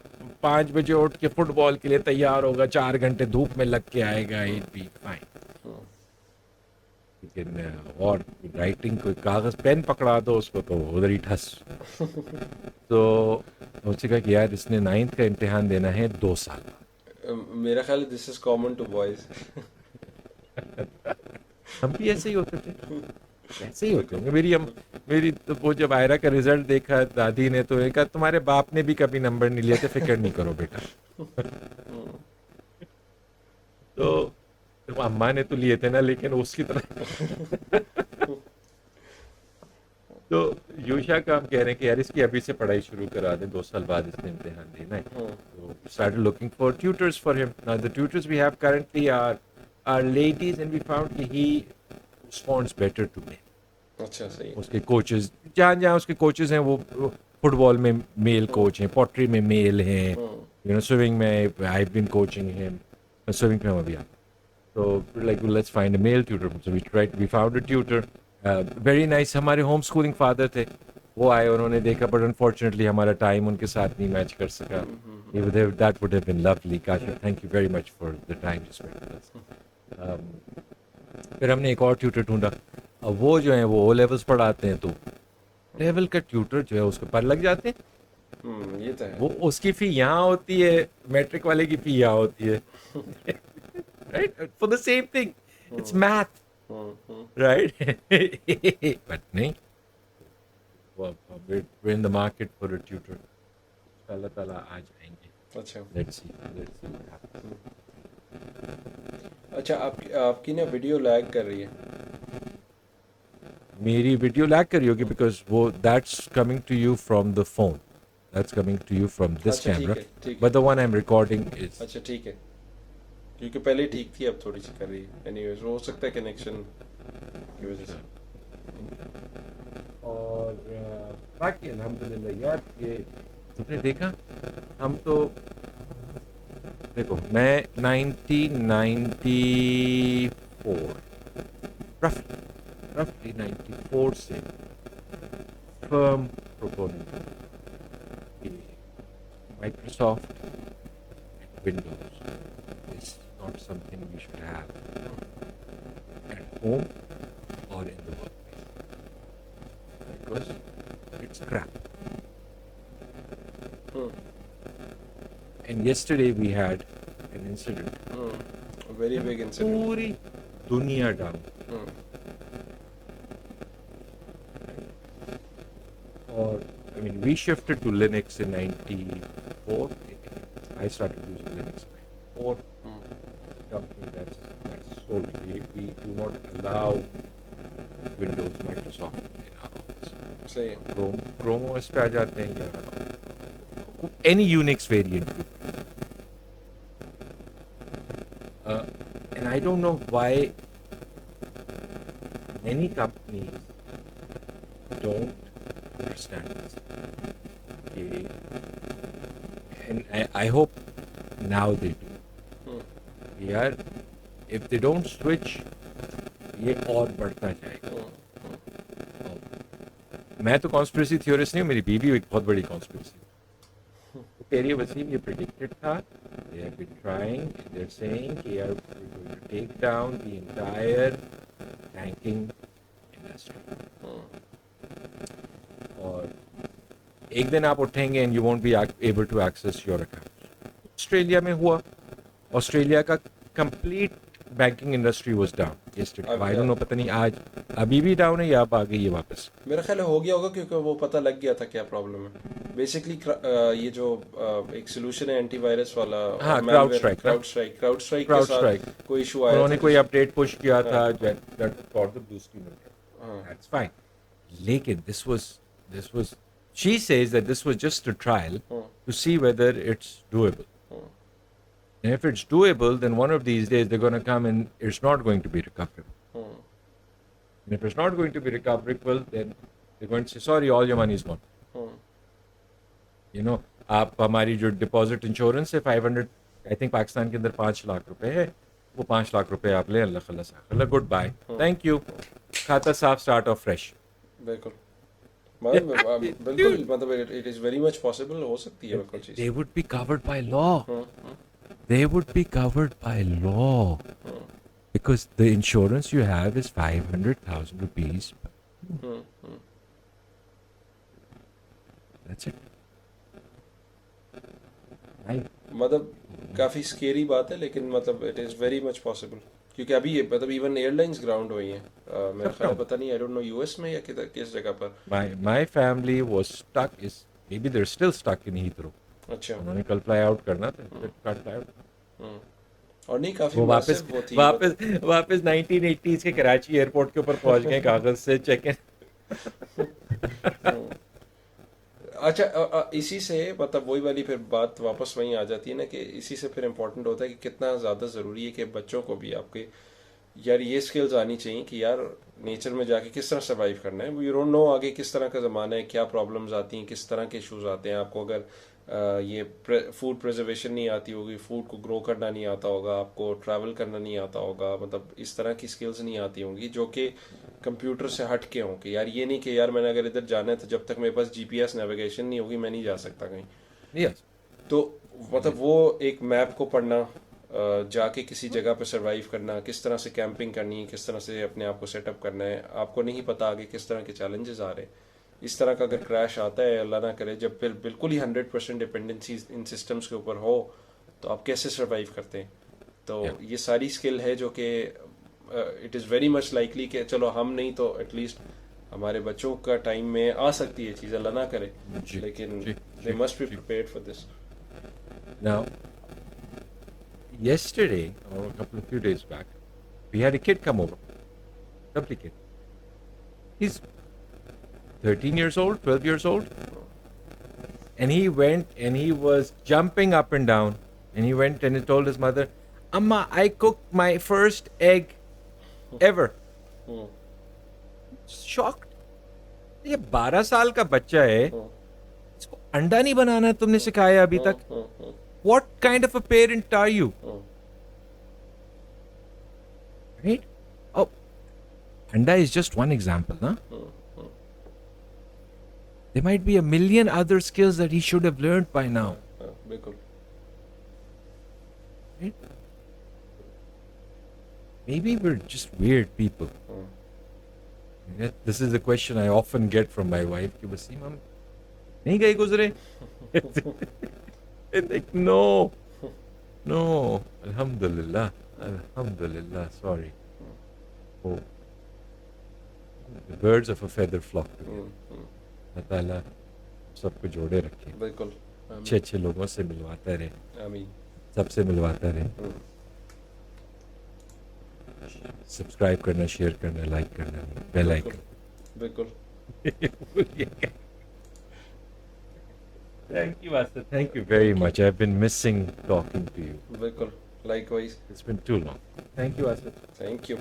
5 बजे उठ के फुटबॉल के लिए तैयार होगा, 4 घंटे धूप में लग के आएगा, इट बी फाइन। लेकिन और राइटिंग कोई कागज पेन पकड़ा दो उसको तो उधर ही ठस। तो मुझसे कहा कि यार इसने 9th का इम्तिहान देना है 2 साल बाद। मेरा ख्याल है this is common to boys. हम भी ऐसे ही होते थे, ऐसे ही होते होंगे। मेरी तो वो जब आयरा का रिजल्ट देखा दादी ने तो कहा तुम्हारे बाप ने भी कभी नंबर नहीं लिए थे, फिक्र नहीं करो बेटा। तो अम्मा ने तो लिए थे ना, लेकिन उसकी तरह। तो यूशा का हम कह रहे हैं कि यार इसकी अभी से पढ़ाई शुरू करा दें, 2 साल बाद इसने इम्तिहान देना है। तो started looking for tutors for him. Now the tutors we have currently are ladies, and we found कि he responds better to men. अच्छा सही है। उसके कोचेस, जहाँ जहाँ उसके कोचेस हैं, वो फुटबॉल में मेल कोच हैं, पॉटरी में मेल हैं, स्विमिंग में I been coaching him, swimming में हम अभी आता। तो like let's find a male tutor, so we found a tutor, very nice. हमारे होम स्कूलिंग फादर थे, वो आए, उन्होंने देखा, बट अनफॉर्चुनेटली हमारा टाइम उनके साथ नहीं मैच कर सका। That would have been lovely. Kashif, thank you very much for the time you spent with us. फिर हमने एक और ट्यूटर ढूंढा। अब वो जो है वो ओ लेवल्स पढ़ाते हैं, तो लेवल का ट्यूटर जो है उसके पर लग जाते हैं। ये तो है। वो उसकी फी यहाँ होती है, मैट्रिक वाले की फी यहाँ होती है। Right, for the same thing, it's math, right. But नहीं, we're in the market for a tutor. अल्लाह ताला आ जाएंगे। अच्छा Let's see what happens. अच्छा, आपकी ना वीडियो लैग कर रही है। मेरी वीडियो लैग कर रही होगी बिकॉज वो that's coming to you from the phone, that's coming to you from this अच्छा, ठीक कैमरा, है, ठीक है। But the one I am recording is. अच्छा ठीक है, क्योंकि पहले ठीक थी, अब थोड़ी सी कर रही है। एनीवेज, हो सकता है कनेक्शन की वजह से। और बाकी अल्हम्दुलिल्लाह यार, ये तुमने देखा, हम तो देखो, मैं 1994 रफली 94 से firm proponent Microsoft and Windows is not something we should have at home or in the workplace because it's crap. And yesterday we had an incident. A very big incident. पूरी दुनिया down. Or I mean, we shifted to Linux in '94. I started using Linux in '94. Company that's sold. We do not allow Windows, Microsoft in our office. सही है. Chrome OS पे आ जाते हैं या any Unix variant. And I don't know why many companies don't understand this. Okay. And I hope now they do. यार, if they don't switch, ये और बढ़ता जाएगा. मैं तो कॉन्स्पिरेसी थियोरिस्ट नहीं हूँ, मेरी बीवी एक बहुत बड़ी कॉन्स्पिरेसी. तो कह रही है वसीम ये प्रेडिक्टेड था. They have been trying. They're saying कि यार we're going to take down the entire banking industry. और एक दिन आप उठेंगे and you won't be able to access your accounts. Australia में हुआ. ऑस्ट्रेलिया का complete banking industry was down yesterday. I don't know, पता नहीं आज अभी भी डाउन है या अब आ गई है वापस. मेरा ख्याल है हो गया होगा क्योंकि वो पता लग गया था क्या प्रॉब्लम है. बेसिकली ये जो एक सोल्यूशन है एंटीवायरस वाला. हाँ, क्राउड स्ट्राइक के साथ कोई इशू आया. उन्होंने कोई अपडेट पुश किया था that got the blue screen. That's fine. लेकिन this was she says that this was just a trial to see whether it's doable. And if it's doable, then one of these days they're going to come and it's not going to be recoverable. And if it's not going to be recoverable, then they're going to say, sorry, all your money is gone. You know, आप हमारी जो deposit insurance है 500, I think Pakistan के अंदर 5 लाख रुपए है, वो 5 लाख रुपए आप ले, अल्लाह खल्लास अल्लाह गुड बाय, थैंक यू, खाता साफ, स्टार्ट ऑफ फ्रेश. बिल्कुल बिल्कुल, मतलब it is very much possible. हो सकती है बिल्कुल चीज. They would be covered by law. They would be covered by law because the insurance you have is 500,000 rupees. That's it. मतलब काफी स्केरी बात है, लेकिन मतलब it is very much possible. क्योंकि अभी ये मतलब इवन एयरलाइंस ग्राउंड हुई हैं. मेरा ख्याल पता नहीं, आई डोंट नो यूएस में या किस जगह पर. My family was stuck. Maybe they're still stuck in Heathrow. अच्छा. उन्होंने कल फ्लाई आउट करना था, कल फ्लाई आउट. और नहीं काफी वो वापस 1980s के कराची एयरपोर्ट के ऊपर पहुंच गए कागज से चेक इन. अच्छा, इसी से मतलब वही वाली फिर बात वापस वहीं आ जाती है ना कि इसी से फिर इम्पोर्टेंट होता है कि कितना ज़्यादा ज़रूरी है कि बच्चों को भी आपके यार ये स्किल्स आनी चाहिए कि यार नेचर में जाके किस तरह सर्वाइव करना है. यू डोंट नो आगे किस तरह का ज़माना है, क्या प्रॉब्लम्स आती हैं, किस तरह के इश्यूज आते हैं. आपको अगर ये फूड प्रिजर्वेशन नहीं आती होगी, फूड को ग्रो करना नहीं आता होगा, आपको ट्रैवल करना नहीं आता होगा, मतलब इस तरह की स्किल्स नहीं आती होंगी जो कि कंप्यूटर से हट के हों. कि यार ये नहीं कि यार मैंने अगर इधर जाना है तो जब तक मेरे पास जीपीएस नेविगेशन नहीं होगी मैं नहीं जा सकता कहीं. तो मतलब वो एक मैप को पढ़ना, जाके किसी जगह पर सर्वाइव करना, किस तरह से कैंपिंग करनी है, किस तरह से अपने आप को सेटअप करना है, आपको नहीं पता आगे किस तरह के चैलेंजेस आ रहे हैं. इस तरह का अगर क्रैश आता है, अल्लाह ना करे, जब फिर बिल्कुल ही 100% डिपेंडेंसी इन सिस्टम्स के ऊपर हो, तो आप कैसे सर्वाइव करते हैं. तो ये सारी स्किल है जो कि it is very much likely कि चलो हम नहीं तो एटलीस्ट हमारे बच्चों का टाइम में आ सकती है चीज़, अल्लाह ना करे, लेकिन they must be prepared for this. Now, yesterday or a few days back, we had a kid come over. Lovely kid. He's 13 years old, 12 years old. And he went and he was jumping up and down. And he went and he told his mother, Amma, I cooked my first egg ever. Shocked. ये 12 साल का बच्चा है, इसको अंडा नहीं बनाना तुमने सिखाया अभी तक. What kind of a parent are you? Right? Oh, anda is just one example, huh? There might be a million other skills that he should have learned by now. बिल्कुल। Right? Maybe we're just weird people. Hmm, This is a question I often get from my wife. कि वसीम हम नहीं गए गुजरे? And like, no, no. Alhamdulillah. Alhamdulillah. Sorry. Oh, the birds of a feather flock together. अल्लाह ताला सबको जोड़े रखे, बिल्कुल। अच्छे अच्छे लोगों से मिलवाता रहे, आमीन। सबसे मिलवाता रहे. सब्सक्राइब करना, शेयर करना, लाइक करना, बेल आइकन. बिल्कुल। Thank you, Asad. Thank you very much. I've been missing talking to you. बिल्कुल। Likewise. It's been too long. Thank you, Asad. Thank you.